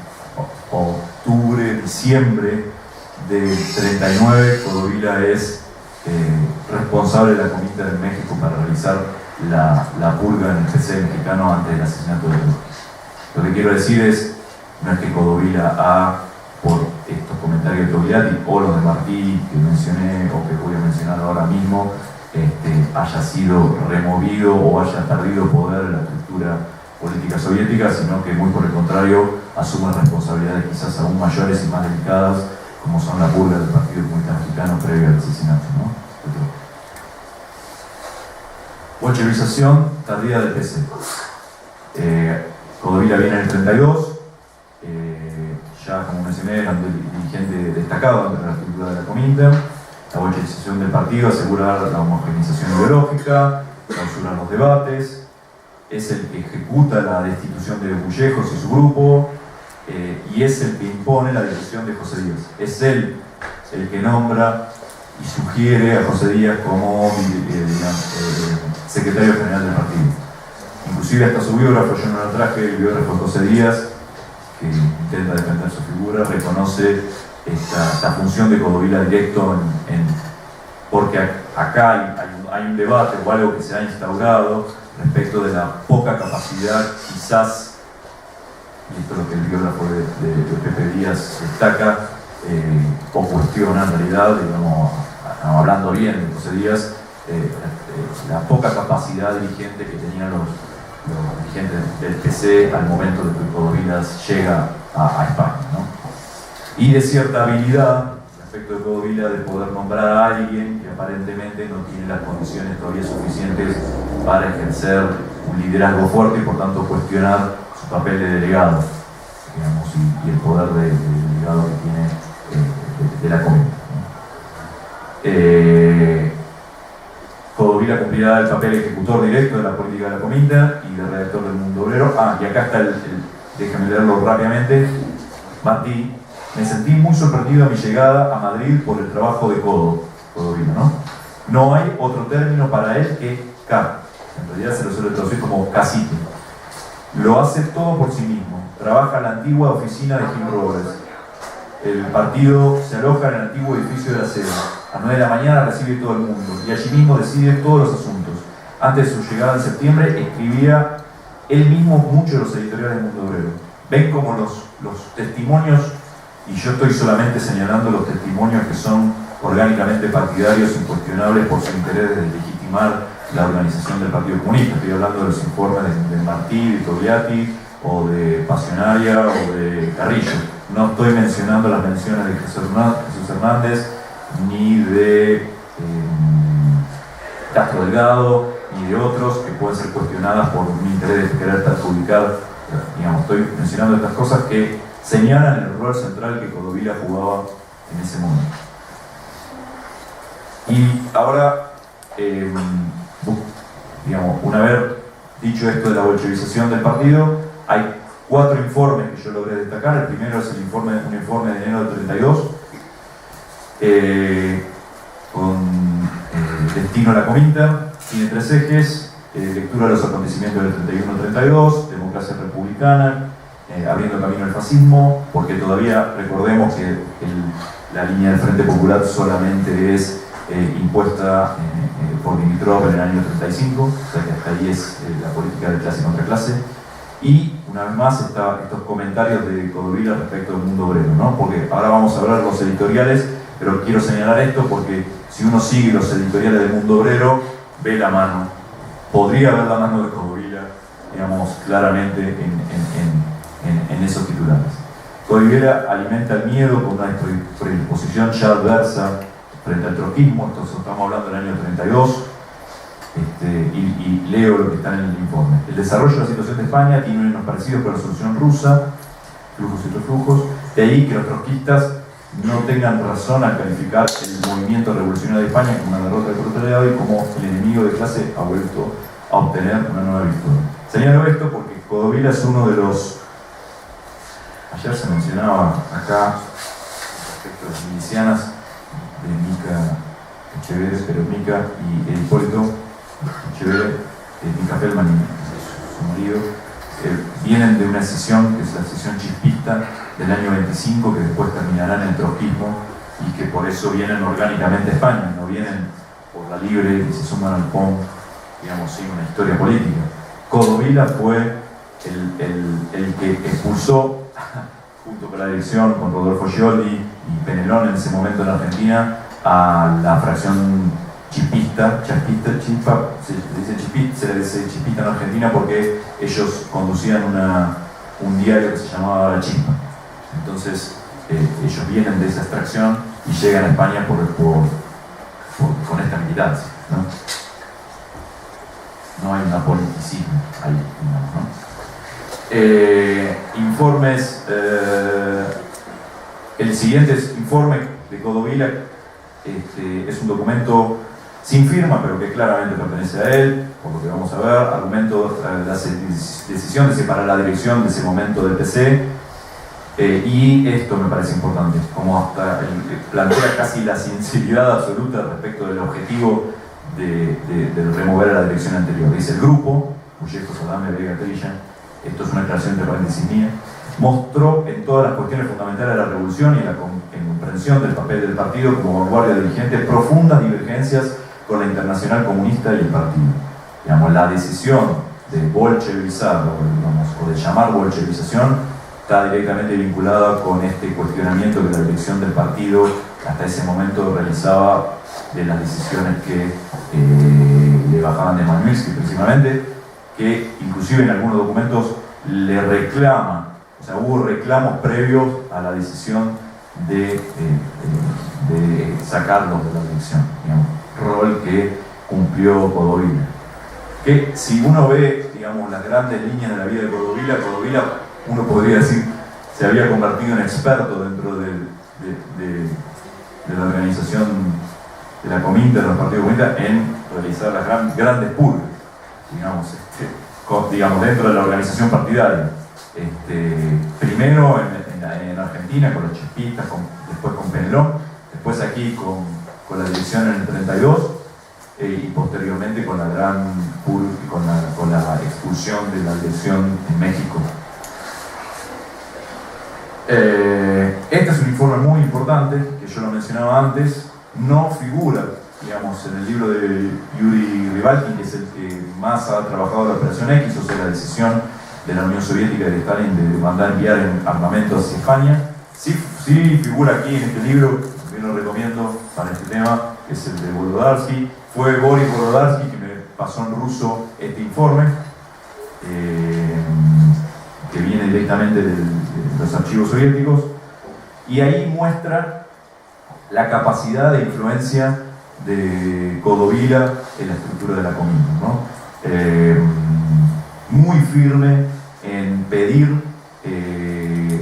octubre, diciembre del 39, Codovila es responsable de la Comité de México para realizar la purga en el PC mexicano antes del asesinato de Trujillo. Lo que quiero decir es, no es que Codovila por estos comentarios de Togliatti o los de Martí que mencioné o que voy a mencionar ahora mismo, haya sido removido o haya perdido poder en la estructura política soviética, sino que muy por el contrario asume responsabilidades quizás aún mayores y más delicadas, como son la purga del Partido Comunista Mexicano previo al asesinato, ¿no? Bolchevización tardía del PC. Codovila viene en el 32, ya como mencioné, era un dirigente destacado entre la estructura de la Comintern. La bolchevización del partido asegura la homogeneización ideológica, clausura los debates, es el que ejecuta la destitución de Bullejos y su grupo, y es el que impone la dirección de José Díaz. Es él el que nombra y sugiere a José Díaz como secretario general del partido. Inclusive hasta su biógrafo, yo no lo traje, el biógrafo José Díaz, que intenta defender su figura, reconoce esta función de Codovila directo porque acá hay un debate o algo que se ha instaurado respecto de la poca capacidad, quizás, y esto es lo que el biógrafo de Pepe Díaz destaca, o cuestiona en realidad, digamos, hablando bien de José Díaz, la poca capacidad dirigente que tenían los dirigentes del PC al momento de que Codovila llega a España, ¿no? Y de cierta habilidad respecto de Codovila de poder nombrar a alguien que aparentemente no tiene las condiciones todavía suficientes para ejercer un liderazgo fuerte y por tanto cuestionar su papel de delegado, digamos, y el poder de delegado que tiene de la Comintern, ¿no? Codovila cumplirá el papel ejecutor directo de la política de la Comintern y de redactor del Mundo Obrero. Y acá está déjenme leerlo rápidamente. Martí: me sentí muy sorprendido a mi llegada a Madrid por el trabajo de Codovila, ¿no? No hay otro término para él que K. En realidad se lo suele traducir como cacique. Lo hace todo por sí mismo. Trabaja en la antigua oficina de Gil Robles. El partido se aloja en el antiguo edificio de la sede. A 9 de la mañana recibe todo el mundo y allí mismo decide todos los asuntos. Antes de su llegada en septiembre escribía él mismo muchos de los editoriales del Mundo Obrero. Ven como los testimonios, y yo estoy solamente señalando los testimonios que son orgánicamente partidarios, incuestionables por su interés de legitimar la organización del Partido Comunista. Estoy hablando de los informes de Martí, de Togliatti, o de Pasionaria, o de Carrillo. No estoy mencionando las menciones de Jesús Hernández, ni de Castro Delgado, ni de otros que pueden ser cuestionadas por un interés de querer perjudicar. Digamos, estoy mencionando estas cosas que señalan el rol central que Codovila jugaba en ese momento. Y ahora, digamos, una vez dicho esto de la bolchevización del partido, hay 4 informes que yo logré destacar. El primero es un informe de enero del 32, con destino a la Comintern. Tiene 3 ejes: lectura de los acontecimientos del 31-32, democracia republicana, abriendo camino al fascismo, porque todavía recordemos que la línea del Frente Popular solamente es impuesta por Dimitrov en el año 35, o sea que hasta ahí es la política de clase contra clase. Y una vez más estos comentarios de Codovila respecto del Mundo Obrero, ¿no? Porque ahora vamos a hablar los editoriales, pero quiero señalar esto porque si uno sigue los editoriales del Mundo Obrero, ve la mano, podría ver la mano de Codovila, digamos, claramente en esos titulares. Codovila alimenta el miedo con una predisposición ya adversa frente al trotskismo. Entonces estamos hablando del año 32, y leo lo que está en el informe. El desarrollo de la situación de España tiene unos parecidos con la solución rusa, flujos y reflujos, de ahí que los trotskistas no tengan razón al calificar el movimiento revolucionario de España como una derrota del proletariado y como el enemigo de clase ha vuelto a obtener una nueva victoria. Señalo esto porque Codovila es uno de los... Ayer se mencionaba acá respecto a las milicianas de Mica Echeverría, pero Mica y Hipólito Echeverría, Mica Feldman y su marido, vienen de una escisión que es la escisión chispista del año 25, que después terminará en el trotskismo y que por eso vienen orgánicamente a España, no vienen por la libre y se suman al POM, digamos, sin una historia política. Codovila fue el que expulsó, junto con la dirección, con Rodolfo Scioli y Penelón en ese momento en Argentina, a la fracción chispista, se le dice chispista en Argentina porque ellos conducían un diario que se llamaba La Chispa. Entonces ellos vienen de esa extracción y llegan a España con esta militancia, ¿no? Hay un apoliticismo ahí, ¿no? Informes El siguiente informe de Codovila es un documento sin firma, pero que claramente pertenece a él, por lo que vamos a ver. Argumento de la decisión de separar la dirección de ese momento del PC, y esto me parece importante, como hasta plantea casi la sinceridad absoluta respecto del objetivo de remover a la dirección anterior. Dice: el grupo, Ullejos, Adame, Vega, Trilla, esto es una declaración entre paréntesis mía, mostró en todas las cuestiones fundamentales de la revolución y en la comprensión del papel del partido como vanguardia dirigente profundas divergencias con la Internacional Comunista y el partido. Digamos, la decisión de bolchevizar, o de llamar bolchevización, está directamente vinculada con este cuestionamiento que la dirección del partido hasta ese momento realizaba de las decisiones que le bajaban de Manuilsky principalmente, que inclusive en algunos documentos le reclama, o sea, hubo reclamos previos a la decisión de sacarlos de la dirección, digamos, rol que cumplió Codovila. Que si uno ve, digamos, las grandes líneas de la vida de Codovila, uno podría decir, se había convertido en experto dentro de la organización de la Cominter, de los partidos Cominter, en realizar las grandes purgas, digamos, dentro de la organización partidaria. Primero en Argentina con los chispistas, después con Penelón, después aquí con la dirección en el 32, y posteriormente con la gran con la expulsión de la dirección en México. Este es un informe muy importante, que yo lo mencionaba antes, no figura, digamos, en el libro de Yuri Rivalkin, que es el que más ha trabajado la Operación X, o sea, la decisión de la Unión Soviética de Stalin de mandar enviar armamentos hacia España. Sí figura aquí en este libro, también lo recomiendo para este tema, que es el de Volodarsky. Fue Boris Volodarsky que me pasó en ruso este informe, que viene directamente de los archivos soviéticos, y ahí muestra la capacidad de influencia de Codovila en la estructura de la Cominter, ¿no? Muy firme en pedir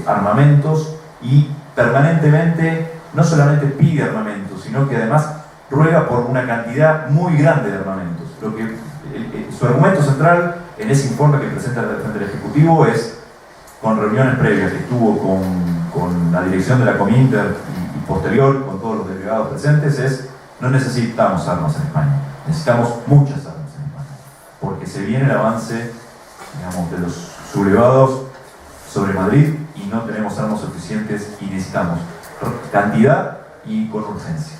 armamentos, y permanentemente no solamente pide armamentos, sino que además ruega por una cantidad muy grande de armamentos. Su argumento central en ese informe que presenta frente al Ejecutivo es, con reuniones previas que tuvo con la dirección de la Cominter y posterior con todos los delegados presentes, es: no necesitamos armas en España, necesitamos muchas armas en España, porque se viene el avance, digamos, de los sublevados sobre Madrid, y no tenemos armas suficientes y necesitamos cantidad y con urgencia.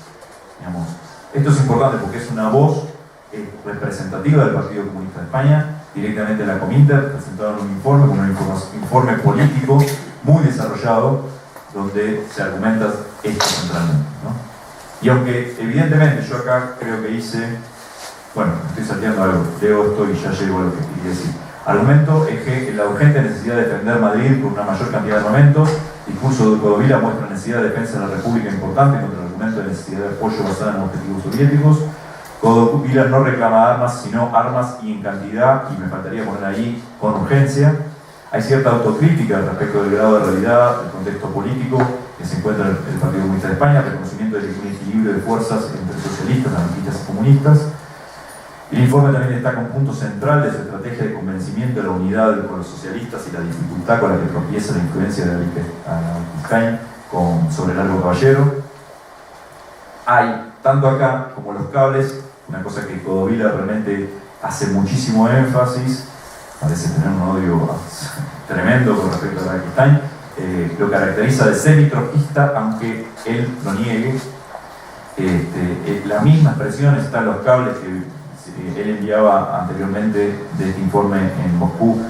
Digamos, esto es importante porque es una voz representativa del Partido Comunista de España, directamente a la Cominter, presentaron un informe con un informe político muy desarrollado, donde se argumenta esto centralmente, ¿no? Y aunque evidentemente yo acá creo que hice, bueno, estoy salteando algo, leo esto y ya llego a lo que quería decir. Argumento es que la urgente necesidad de defender Madrid con una mayor cantidad de armamentos. Discurso de Codovila muestra la necesidad de defensa de la República importante contra el argumento de necesidad de apoyo basado en objetivos soviéticos. Codovila no reclama armas, sino armas y en cantidad, y me faltaría poner ahí con urgencia. Hay cierta autocrítica respecto del grado de realidad, del contexto político que se encuentra el Partido Comunista de España, reconocimiento de que hay un equilibrio de fuerzas entre socialistas, anarquistas y comunistas. El informe también destaca un punto central de su estrategia de convencimiento de la unidad con los socialistas y la dificultad con la que tropieza la influencia de Wittgenstein sobre Largo Caballero. Hay, tanto acá como los cables, una cosa que Codovila realmente hace muchísimo énfasis, parece tener un odio tremendo con respecto a Wittgenstein, lo caracteriza de semi-trotskista, aunque él lo niegue. La misma expresión está en los cables que él enviaba anteriormente de este informe en Moscú,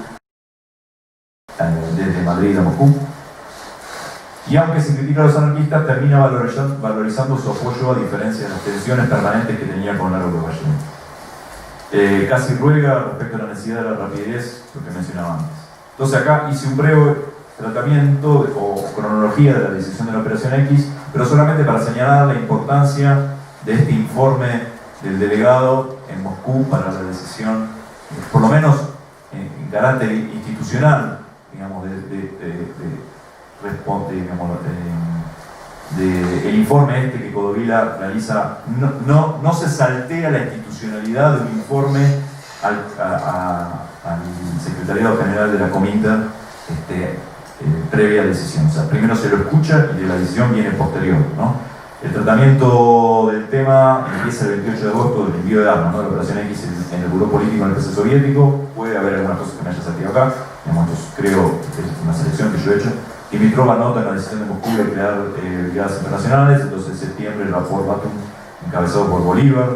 desde Madrid a Moscú. Y aunque se critica a los anarquistas, termina valorizando su apoyo, a diferencia de las tensiones permanentes que tenía con Largo Caballero. Casi ruega respecto a la necesidad de la rapidez, lo que mencionaba antes. Entonces acá hice un breve tratamiento o cronología de la decisión de la Operación X, pero solamente para señalar la importancia de este informe del delegado en Moscú para la decisión, por lo menos en carácter institucional, digamos, el informe este que Codovila realiza, no se saltea la institucionalidad de un informe al Secretariado General de la Cominter previa decisión. O sea, primero se lo escucha y de la decisión viene posterior, ¿no? El tratamiento del tema empieza el 28 de agosto del envío de armas, ¿no? La operación X en el buró político en el PC soviético. Puede haber algunas cosas que me haya salido acá. Entonces, creo que es una selección que yo he hecho. Dimitrov anota en la decisión de Moscú de crear brigadas internacionales. El 12 de septiembre el vapor Batum, encabezado por Bolívar,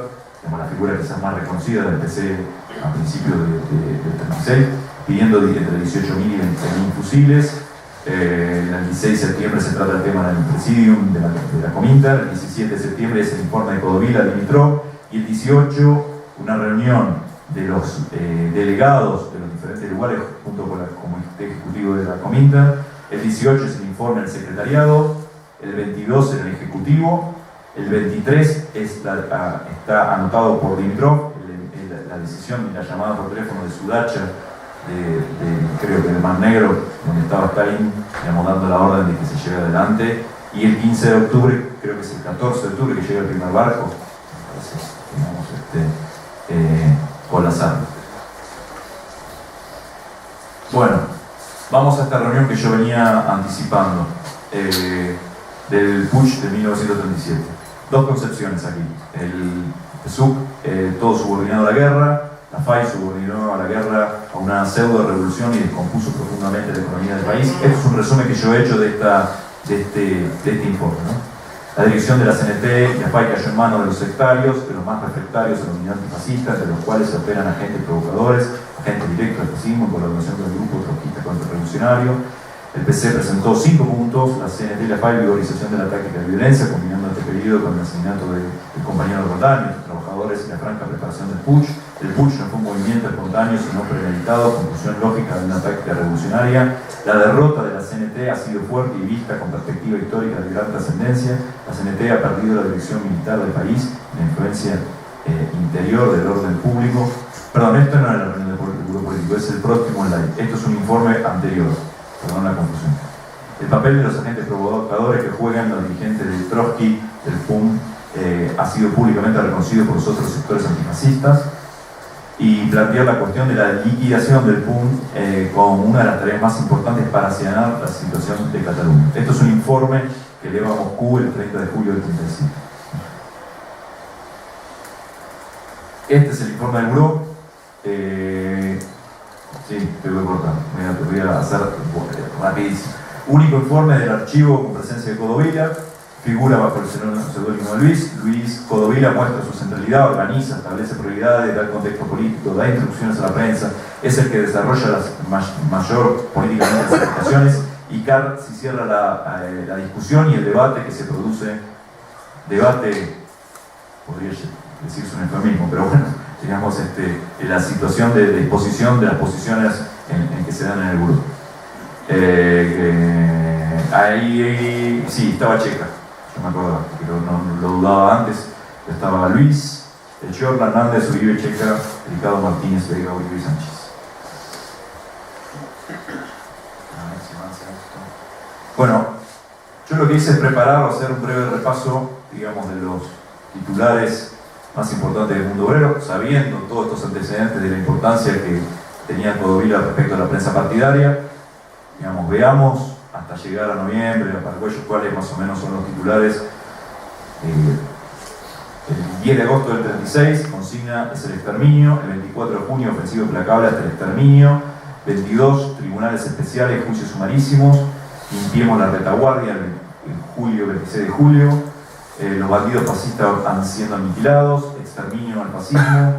la figura quizás más reconocida del PC a principios del 36, pidiendo entre 18.000 y 20.000 fusiles. El 16 de septiembre se trata el tema del Presidium de la Cominter. El 17 de septiembre es el informe de Codovila, Dimitrov. Y el 18, una reunión de los delegados de los diferentes lugares junto con el Comité Ejecutivo de la Cominter. El 18 es el informe del Secretariado. El 22 en el Ejecutivo. El 23 está anotado por Dimitrov, la decisión y la llamada por teléfono de Sudacha, creo que del Mar Negro, donde estaba Stalin, dando la orden de que se lleve adelante. Y el 15 de octubre, creo que es el 14 de octubre, que llega el primer barco, con las armas. Bueno, vamos a esta reunión que yo venía anticipando, del putsch de 1937. Dos concepciones aquí. El PSUV, todo subordinado a la guerra. La FAI subordinó a la guerra a una pseudo-revolución y descompuso profundamente la economía del país. Este es un resumen que yo he hecho de este informe, ¿no? La dirección de la CNT y la FAI cayó en manos de los sectarios, de los más refractarios a los militantes fascistas, de los cuales se operan agentes provocadores, agentes directos del fascismo en colaboración con el grupo trotskista contrarrevolucionario. El PC presentó 5 puntos, la CNT y la FAI, vigorización de la táctica de violencia, combinando este pedido con el asesinato del compañero Roldán, de los trabajadores y la franca preparación del putsch. El putsch no fue un movimiento espontáneo, sino premeditado, conclusión lógica de una táctica revolucionaria. La derrota de la CNT ha sido fuerte y vista con perspectiva histórica de gran trascendencia. La CNT ha perdido la dirección militar del país, la influencia interior del orden público. Perdón, esto no era la reunión del grupo político, es el próximo slide. Esto es un informe anterior. Perdón la confusión. El papel de los agentes provocadores que juegan los dirigentes de Trotsky, del PUM, ha sido públicamente reconocido por los otros sectores antifascistas, y plantear la cuestión de la liquidación del PUM como una de las tareas más importantes para sanar la situación de Cataluña. Esto es un informe que eleva a Moscú el 30 de julio del 35. Este es el informe del buró. Sí, te voy a cortar, te voy a hacer rapidísimo. Único informe del archivo con presencia de Codovila, figura bajo el seudónimo de Luis Codovila, muestra su centralidad, organiza, establece prioridades, da el contexto político, da instrucciones a la prensa, es el que desarrolla las mayor políticamente las explicaciones, y Carr si cierra la discusión y el debate que se produce, debate, podría decirse un eufemismo, pero bueno, digamos, la situación de exposición de las posiciones en que se dan en el buró. Ahí sí, estaba Checa, yo me acuerdo, pero no lo dudaba antes. Estaba Luis, Chorla, Hernández, Uribe, Checa, Ricardo Martínez, Vega, Uribe y Sánchez. Bueno, yo lo que hice es preparar o hacer un breve repaso, digamos, de los titulares más importantes del mundo obrero, sabiendo todos estos antecedentes de la importancia que tenía Codovila respecto a la prensa partidaria. Digamos, veamos hasta llegar a noviembre, a Paraguayo, cuáles más o menos son los titulares. El 10 de agosto del 36, consigna es el exterminio. El 24 de junio, ofensivo implacable hasta el exterminio. 22, tribunales especiales, juicios sumarísimos. Limpiemos la retaguardia, el julio, 26 de julio. Los bandidos fascistas van siendo aniquilados, exterminio al fascismo.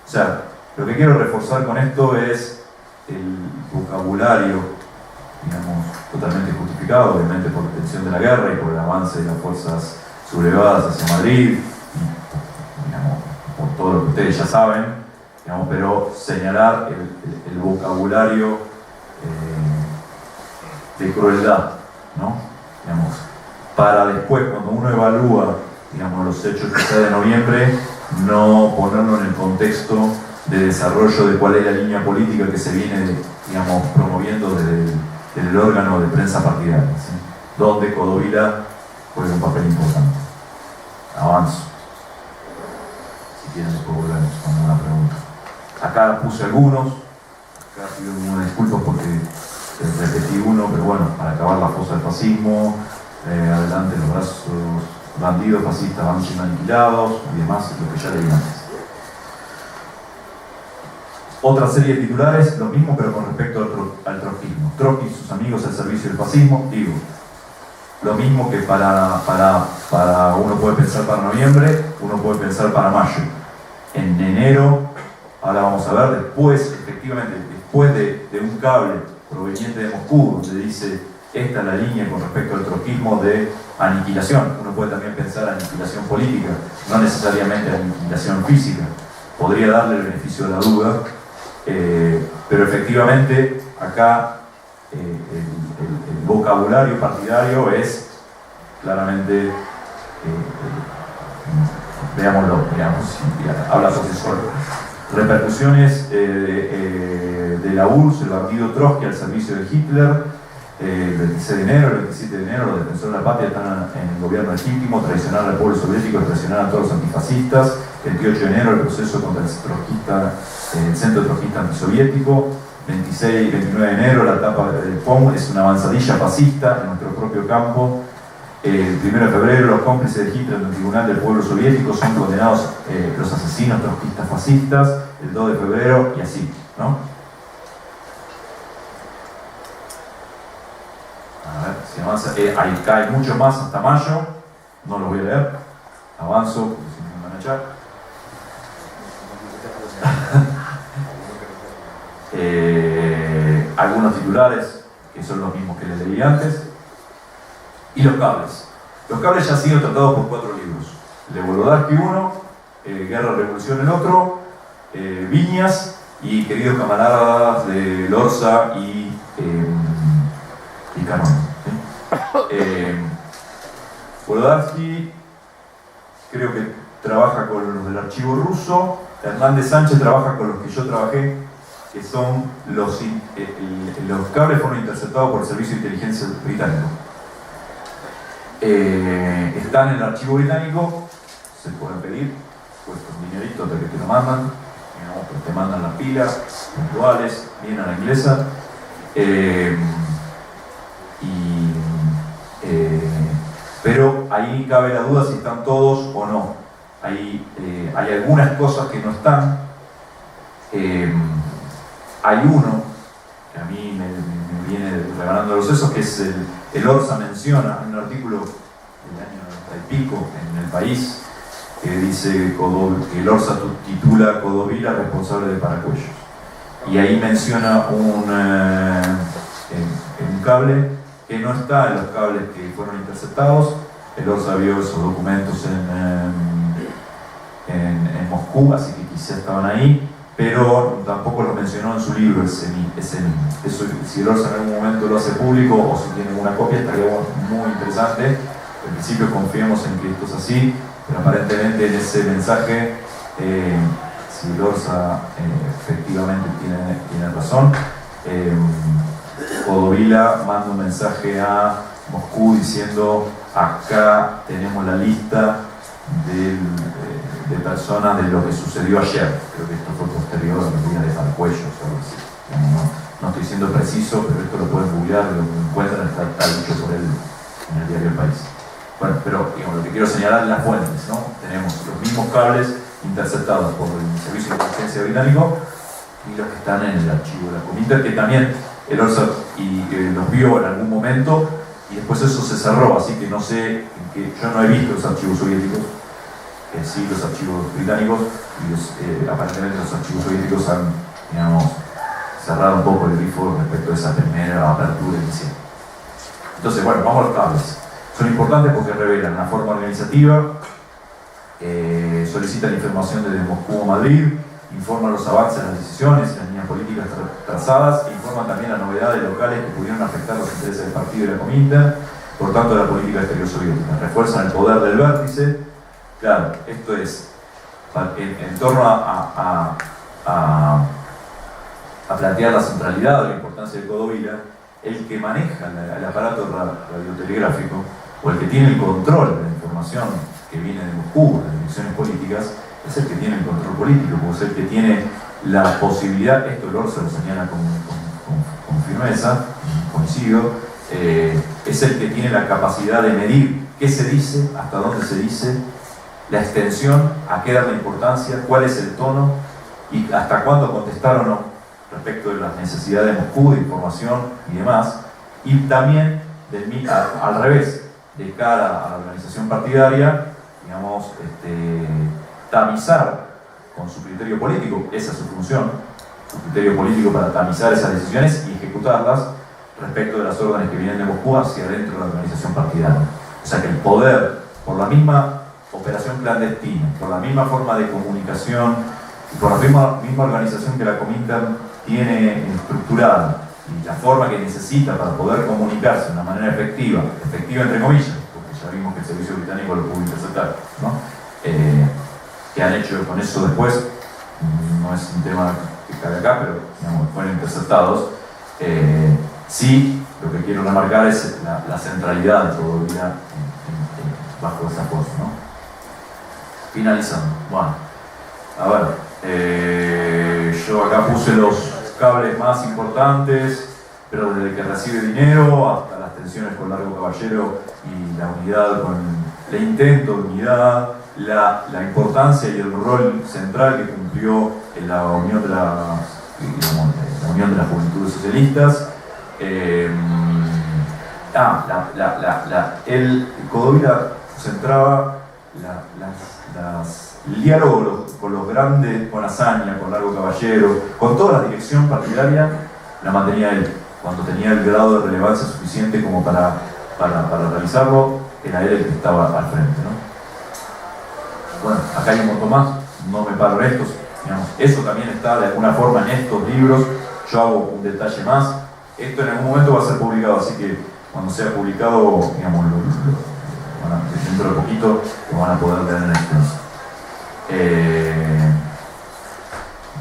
O sea, lo que quiero reforzar con esto es el vocabulario, digamos, totalmente justificado, obviamente por la tensión de la guerra y por el avance de las fuerzas sublevadas hacia Madrid, y, digamos, por todo lo que ustedes ya saben, digamos, pero señalar el vocabulario de crueldad, ¿no? Digamos, para después, cuando uno evalúa, digamos, los hechos que se de noviembre, no ponerlo en el contexto de desarrollo de cuál es la línea política que se viene, digamos, promoviendo desde el órgano de prensa partidaria, ¿sí? Donde Codovila juega un papel importante. Avanzo. Si quieren después volvemos con una pregunta. Acá puse algunos, acá pido una disculpa porque repetí uno, pero bueno, para acabar la fosa del fascismo, adelante los brazos bandidos fascistas van siendo aniquilados y demás, lo que ya leí antes. Otra serie de titulares, lo mismo pero con respecto al trotskismo. Trotsky y sus amigos al servicio del fascismo, digo, lo mismo que para uno puede pensar para noviembre, uno puede pensar para mayo. En enero, ahora vamos a ver, después, efectivamente, después de un cable proveniente de Moscú, donde dice, esta es la línea con respecto al trotskismo de aniquilación. Uno puede también pensar aniquilación política, no necesariamente aniquilación física. Podría darle el beneficio de la duda, pero efectivamente acá el vocabulario partidario es claramente, veamos, habla por sí solo. Repercusiones de la URSS, el bandido Trotsky al servicio de Hitler. El 26 de enero, el 27 de enero, los defensores de la patria están en el gobierno legítimo, traicionar al pueblo soviético, traicionar a todos los antifascistas. El 28 de enero, el proceso contra el centro trotskista antisoviético. 26 y 29 de enero, la etapa del POM es una avanzadilla fascista en nuestro propio campo. El 1 de febrero, los cómplices de Hitler en el Tribunal del Pueblo Soviético son condenados los asesinos trotskistas fascistas. El 2 de febrero y así, ¿no? A ver si avanza. Ahí cae mucho más hasta mayo. No lo voy a leer. Avanzo, porque si no me van a echar. Algunos titulares que son los mismos que les leí antes. Y los cables. Los cables ya han sido tratados por 4 libros. De Volodarsky 1, Guerra Revolución el otro, Viñas y queridos camaradas de Lorza y Canón. ¿Sí? Volodarsky creo que trabaja con los del archivo ruso. Hernández Sánchez trabaja con los que yo trabajé, que son los cables fueron interceptados por el Servicio de Inteligencia británico. Están en el archivo británico, se pueden pedir, cuesta un dinerito hasta que te lo mandan, pero te mandan las pilas puntuales, bien a la inglesa. Pero ahí cabe la duda si están todos o no. Hay algunas cosas que no están. Hay uno que a mí me viene rebanando los sesos, que es el Orsa menciona en un artículo del año 90 y pico en El País, que dice que el Orsa titula Codovila responsable de Paracuellos. Y ahí menciona un cable que no está en los cables que fueron interceptados. El Orsa vio esos documentos en Moscú, así que quizá estaban ahí, pero tampoco lo mencionó en su libro ese mismo. Eso, si el Orsa en algún momento lo hace público o si tiene alguna copia, estaría muy interesante. En principio confiemos en que esto es así, pero aparentemente en ese mensaje, si el Orsa efectivamente tiene razón, Codovila manda un mensaje a Moscú diciendo: acá tenemos la lista de personas de lo que sucedió ayer. Creo que esto fue posterior a los días de Paracuellos o algo así. No estoy siendo preciso, pero esto lo pueden googlear, lo encuentran, está dicho por él en el diario El País. Bueno, pero digamos, lo que quiero señalar es las fuentes, ¿no? Tenemos los mismos cables interceptados por el Servicio de Inteligencia británico y los que están en el archivo de la Cominter, que también el Orsa los vio en algún momento y después eso se cerró, así que no sé, yo no he visto los archivos soviéticos, sí los archivos británicos, y aparentemente los archivos soviéticos han, digamos, cerrado un poco el grifo respecto a esa primera apertura inicial. Entonces, bueno, vamos a los cables. Son importantes porque revelan una forma organizativa, solicitan información desde Moscú o Madrid, informan los avances, las decisiones, las líneas políticas trazadas, informan también las novedades locales que pudieron afectar los intereses del partido y de la Cominter, por tanto de la política exterior soviética. Refuerzan el poder del vértice. Claro, esto es en torno a plantear la centralidad o la importancia de Codovila. El que maneja el aparato radiotelegráfico o el que tiene el control de la información que viene de Moscú, de las direcciones políticas, es el que tiene el control político, porque es el que tiene la posibilidad, esto el Orso lo señala con firmeza, coincido, es el que tiene la capacidad de medir qué se dice, hasta dónde se dice, la extensión, a qué dar la importancia, cuál es el tono y hasta cuándo contestar o no respecto de las necesidades de Moscú, de información y demás, y también al revés, de cara a la organización partidaria, digamos, tamizar con su criterio político, esa es su función, su criterio político para tamizar esas decisiones y ejecutarlas respecto de las órdenes que vienen de Moscú hacia dentro de la organización partidaria. O sea que el poder, por la misma operación clandestina, por la misma forma de comunicación y por la misma organización que la Comintern tiene estructurada y la forma que necesita para poder comunicarse de una manera efectiva entre comillas, porque ya vimos que el servicio británico lo pudo interceptar, ¿no? ¿Qué han hecho con eso después? No es un tema que cabe acá, pero digamos, fueron interceptados. Sí, lo que quiero remarcar es la centralidad de todo el día bajo esa cosa, ¿no? Finalizando. Bueno, a ver, yo acá puse los cables más importantes, pero desde el que recibe dinero hasta las tensiones con Largo Caballero y la unidad con el intento de unidad, la importancia y el rol central que cumplió en la unión de las juventudes socialistas. El Codovila centraba el diálogo con los grandes, con Azaña, con Largo Caballero, con toda la dirección partidaria, la mantenía él. Cuando tenía el grado de relevancia suficiente como para realizarlo, era él el que estaba al frente, ¿no? Bueno, acá hay un montón más, no me paro en estos, digamos, eso también está de alguna forma en estos libros. Yo hago un detalle más, esto en algún momento va a ser publicado, así que cuando sea publicado, digamos, dentro de poquito lo van a poder leer en extenso.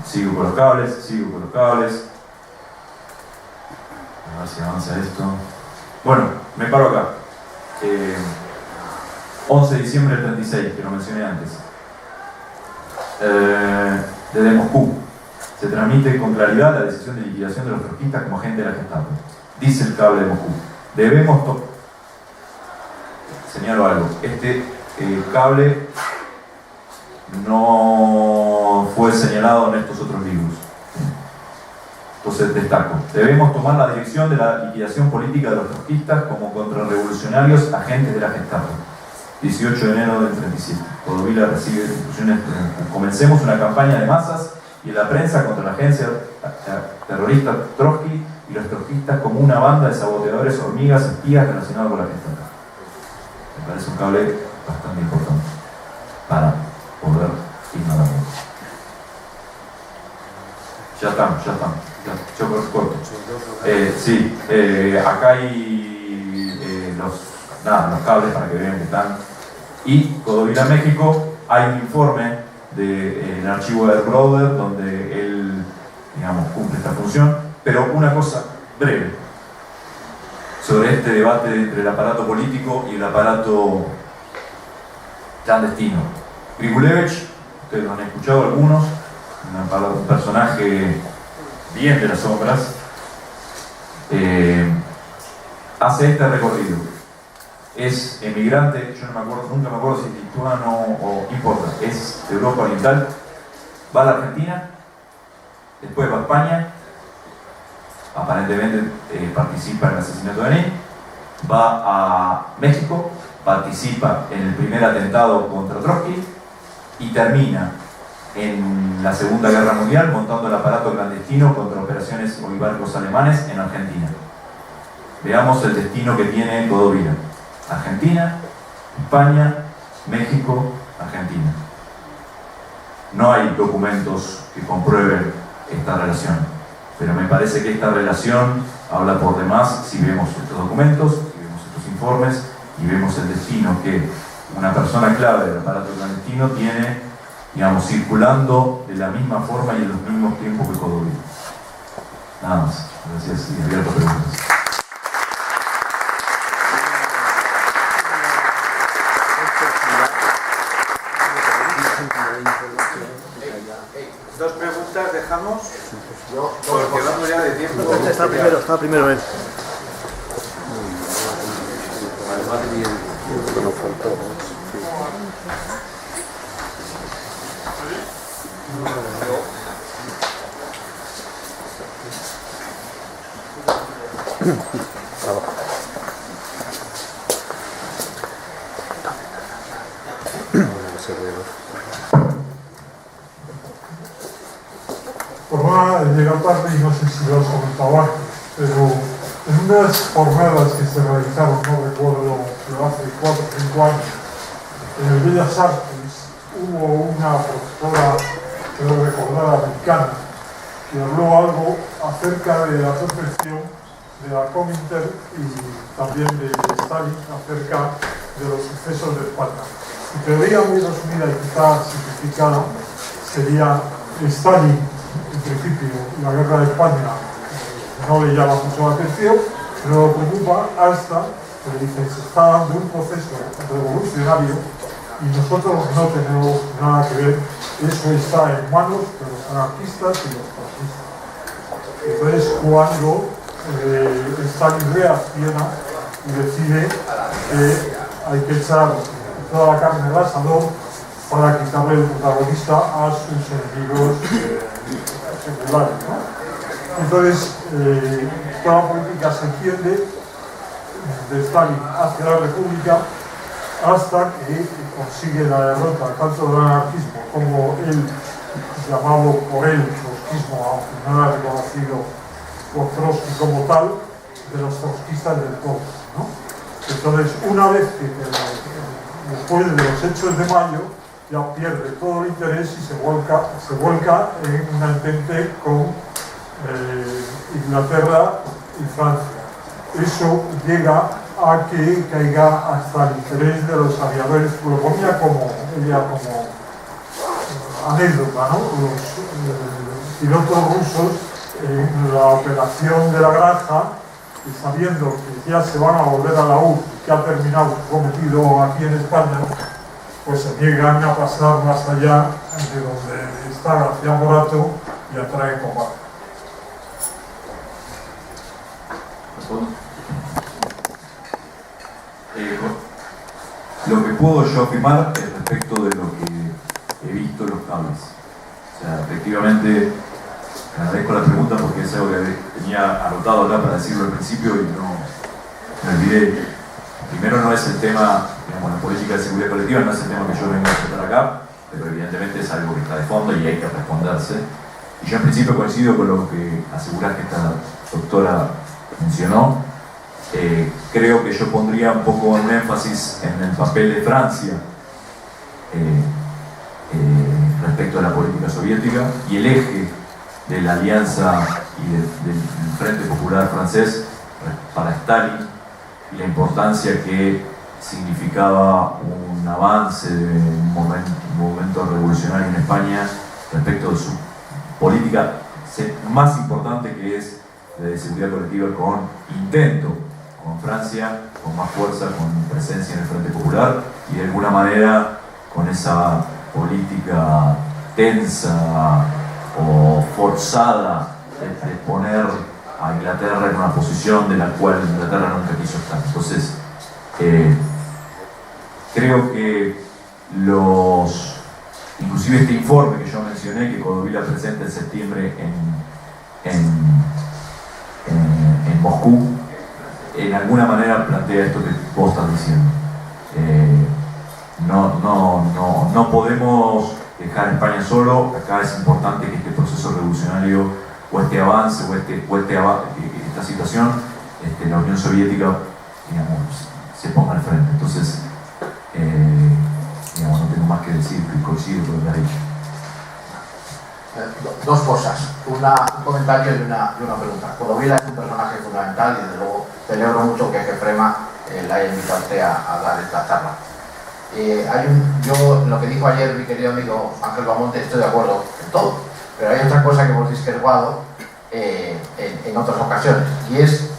Sigo con los cables. A ver si avanza esto. Bueno, me paro acá. 11 de diciembre del 36, que lo mencioné antes. Desde Moscú se transmite con claridad la decisión de liquidación de los trotskistas como agente de la Gestapo. Dice el cable de Moscú. Señalo algo. Este cable no fue señalado en estos otros libros. Entonces destaco. Debemos tomar la dirección de la liquidación política de los trotskistas como contrarrevolucionarios agentes de la Gestapo. 18 de enero del 37. Codovila recibe instrucciones. Comencemos una campaña de masas y en la prensa contra la agencia terrorista Trotsky y los trotskistas como una banda de saboteadores, hormigas, espías relacionados con la Gestapo. Me parece un cable bastante importante para poder ignorarlo. Ya estamos. Yo corto. Sí, acá hay los cables para que vean que están. Y Codovila, México, hay un informe del archivo de Brother donde él, digamos, cumple esta función. Pero una cosa breve sobre este debate entre el aparato político y el aparato clandestino. Grigulevich, ustedes lo han escuchado algunos, un personaje bien de las sombras, hace este recorrido. Es emigrante, yo nunca me acuerdo si es lituano o qué importa, es de Europa Oriental, va a la Argentina, después va a España, aparentemente participa en el asesinato de Lenin, va a México, participa en el primer atentado contra Trotsky y termina en la Segunda Guerra Mundial montando el aparato clandestino contra operaciones o barcos alemanes en Argentina. Veamos el destino que tiene Codovila. Argentina, España, México, Argentina. No hay documentos que comprueben esta relación, pero me parece que esta relación habla por demás si vemos estos documentos, si vemos estos informes y vemos el destino que una persona clave del aparato clandestino tiene, digamos, circulando de la misma forma y en los mismos tiempos que Codovila. Nada más. Gracias y abierto a preguntas. dejamos? Yo, porque vamos ya de tiempo. Está primero él. Perdona llegar tarde y no sé si lo has comentado antes, pero en unas jornadas que se realizaron, no recuerdo, pero hace 4 o 5 años, en el Bellas Artes hubo una profesora, creo recordar, americana, que habló algo acerca de la percepción de la Comintern y también de Stalin acerca de los sucesos de España. Su teoría muy resumida y quizás simplificada sería Stalin, en principio, la guerra de España no le llama mucho la atención, pero lo preocupa hasta que dice se está dando un proceso revolucionario y nosotros no tenemos nada que ver, eso está en manos de los anarquistas y los fascistas. Entonces, cuando Stalin reacciona y decide que hay que echar toda la carne al asador para quitarle el protagonista a sus enemigos seculares, ¿no? Entonces, toda la política se extiende de Stalin hacia la República hasta que consigue la derrota tanto del anarquismo como el llamado por él trotskismo, aunque no era reconocido por Trotsky como tal, de los trotskistas del todo, ¿no? Entonces, una vez que después de los hechos de mayo ya pierde todo el interés y se vuelca en una entente con Inglaterra y Francia. Eso llega a que caiga hasta el interés de los aviadores, lo ponía como anécdota, ¿no? Los pilotos rusos en la operación de la Granja, y sabiendo que ya se van a volver a la URSS, que ha terminado su cometido aquí en España, pues se niegan a pasar más allá de donde está García Morato y atraen combate. Lo que puedo yo afirmar es respecto de lo que he visto en los cables. O sea, efectivamente, me agradezco la pregunta porque es algo que tenía anotado acá para decirlo al principio y no me olvidé. Primero, no es el tema, digamos, la política de seguridad colectiva, no es el tema que yo vengo a tratar acá, pero evidentemente es algo que está de fondo y hay que responderse. Y yo en principio coincido con lo que asegurás que esta doctora mencionó. Creo que yo pondría un poco un énfasis en el papel de Francia respecto a la política soviética y el eje de la alianza y del Frente Popular francés para Stalin y la importancia que significaba un avance de un movimiento revolucionario en España respecto de su política más importante, que es la de seguridad colectiva con intento con Francia, con más fuerza, con presencia en el Frente Popular y de alguna manera con esa política tensa o forzada de poner a Inglaterra en una posición de la cual Inglaterra nunca quiso estar. Entonces, creo que inclusive este informe que yo mencioné, que Codovila presenta en septiembre en Moscú, en alguna manera plantea esto que vos estás diciendo. No podemos dejar a España solo. Acá es importante que este proceso revolucionario o este avance o esta situación, la Unión Soviética, digamos, se ponga al frente. Entonces, digamos, no tengo más que decir, que coincido con lo que ha dicho. Dos cosas, un comentario y una pregunta. Codovila es un personaje fundamental y desde luego celebro mucho que Gefrema la haya invitado a usted a dar esta charla. Yo, lo que dijo ayer mi querido amigo Ángel Bamonte, estoy de acuerdo en todo, pero hay otra cosa que hemos discrepado en otras ocasiones, y es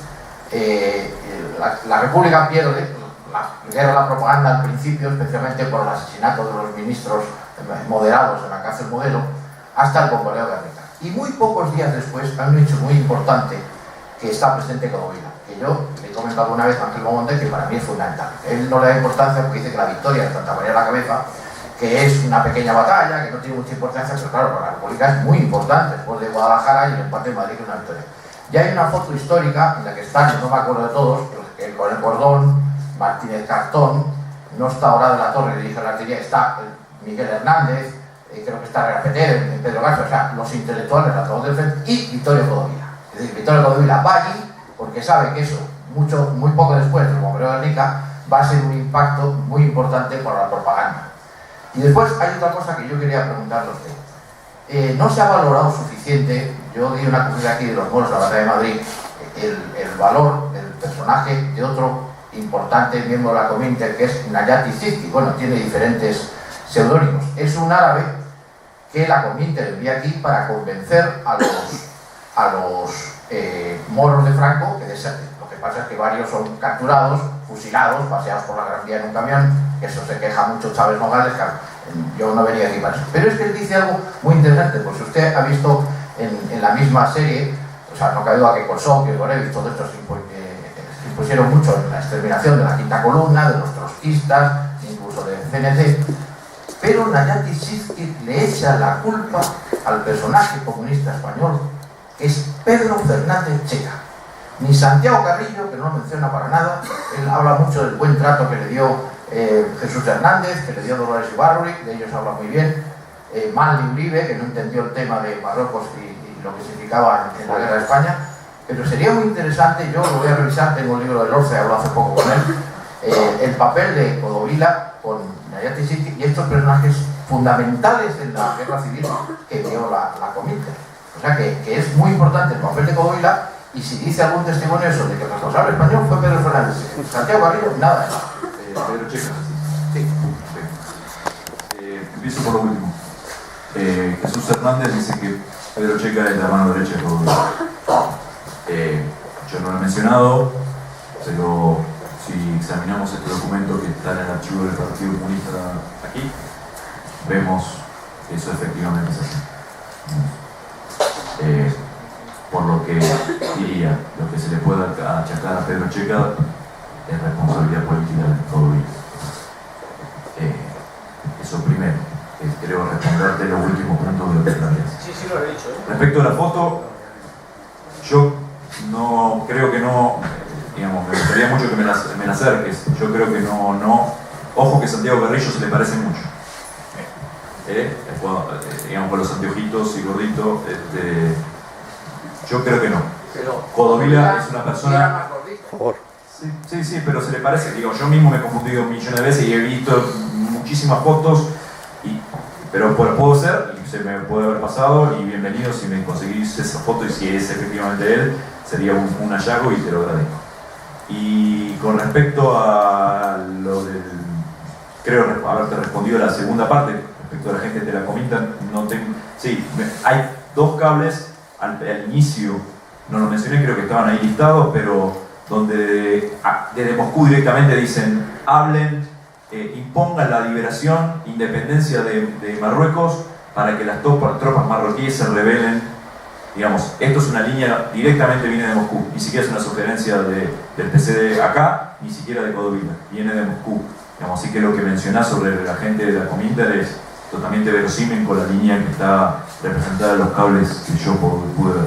la República pierde la guerra a la propaganda al principio, especialmente por el asesinato de los ministros moderados en la cárcel Modelo, hasta el bombardeo de Guernica. Y muy pocos días después hay un hecho muy importante que está presente Codovila, que yo le he comentado alguna vez a Ángel Monte que para mí es fundamental. Él no le da importancia porque dice que la victoria de Santa María de la Cabeza, que es una pequeña batalla, que no tiene mucha importancia, pero claro, para la República es muy importante, después de Guadalajara y el empate de Madrid, que es una victoria. Ya hay una foto histórica en la que están, no me acuerdo de todos, el Coronel Cordón, Martínez Cartón, no está ahora de la Torre, dirige la artillería, está Miguel Hernández, creo que está Regapeter, Pedro Garza, o sea, los intelectuales, la todos del frente, y Vittorio Codovila. Es decir, Vittorio Codovila va allí porque sabe que eso, muy poco después del bombardeo de Guernica, va a ser un impacto muy importante para la propaganda. Y después hay otra cosa que yo quería preguntarle a usted. No se ha valorado suficiente, yo di una conferencia aquí de los moros de la Batalla de Madrid, el valor del personaje de otro importante miembro de la Cominter, que es Nayati Sizki. Bueno, tiene diferentes seudónimos. Es un árabe que la Cominter envía aquí para convencer a los moros de Franco que deserten. Lo que pasa es que varios son capturados, fusilados, paseados por la Gran Vía en un camión. Eso se queja mucho Chávez Nogales, claro, yo no venía aquí para eso. Pero es que él dice algo muy interesante, pues usted ha visto en la misma serie, o sea, no cabe duda que Korsov, que Gorevich, todos estos se impusieron mucho en la exterminación de la Quinta Columna, de los trotskistas, incluso del CNC, pero Nayati Sizki le echa la culpa al personaje comunista español, que es Pedro Fernández Checa. Ni Santiago Carrillo, que no lo menciona para nada, él habla mucho del buen trato que le dio Jesús Hernández, que le dio Dolores Ibarruri, de ellos habla muy bien, Manly Uribe, que no entendió el tema de Marruecos y lo que significaba en la guerra de España, pero sería muy interesante, yo lo voy a revisar, tengo el libro del Orce, hablo hace poco con él, el papel de Codovila con Nayati Sizki y estos personajes fundamentales en la guerra civil que dio la Cominter. O sea que es muy importante el papel de Codovila, y si dice algún testimonio eso de que el responsable español fue Pedro Fernández, Santiago Carrillo, nada de eso. Pedro Checa. Sí. Empiezo por lo último. Jesús Hernández dice que Pedro Checa es la mano derecha de Codovila. Yo no lo he mencionado, pero si examinamos este documento que está en el archivo del Partido Comunista aquí, vemos que eso efectivamente es así. Por lo que diría, lo que se le pueda achacar a Pedro Checa es responsabilidad política de Codovila. Eso primero, creo responderte los últimos puntos de lo que planteas. Sí, lo he dicho. Respecto a la foto, yo no creo que no, digamos, me gustaría mucho que me la acerques. Yo creo que no. Ojo que Santiago Carrillo se le parece mucho. Digamos, con los anteojitos y gordito. Yo creo que no. Codovila es una persona. Por favor. Sí, pero se le parece. Digo, yo mismo me he confundido millones de veces y he visto muchísimas fotos. Pero puedo ser, y se me puede haber pasado, y bienvenido si me conseguís esa foto y si es efectivamente él, sería un hallazgo y te lo agradezco. Y con respecto a lo del, creo haberte respondido a la segunda parte, respecto a la gente de la Cominter, no tengo, sí, hay dos cables al inicio, no lo mencioné, creo que estaban ahí listados, pero donde desde Moscú directamente dicen, hablen, impongan la liberación, independencia de Marruecos para que las tropas marroquíes se rebelen. Digamos, esto es una línea directamente viene de Moscú, ni siquiera es una sugerencia del PCD acá, ni siquiera de Codovila, viene de Moscú. Digamos, así que lo que mencionás sobre la gente de la Cominter es totalmente verosímil con la línea que está representada en los cables que yo pude ver.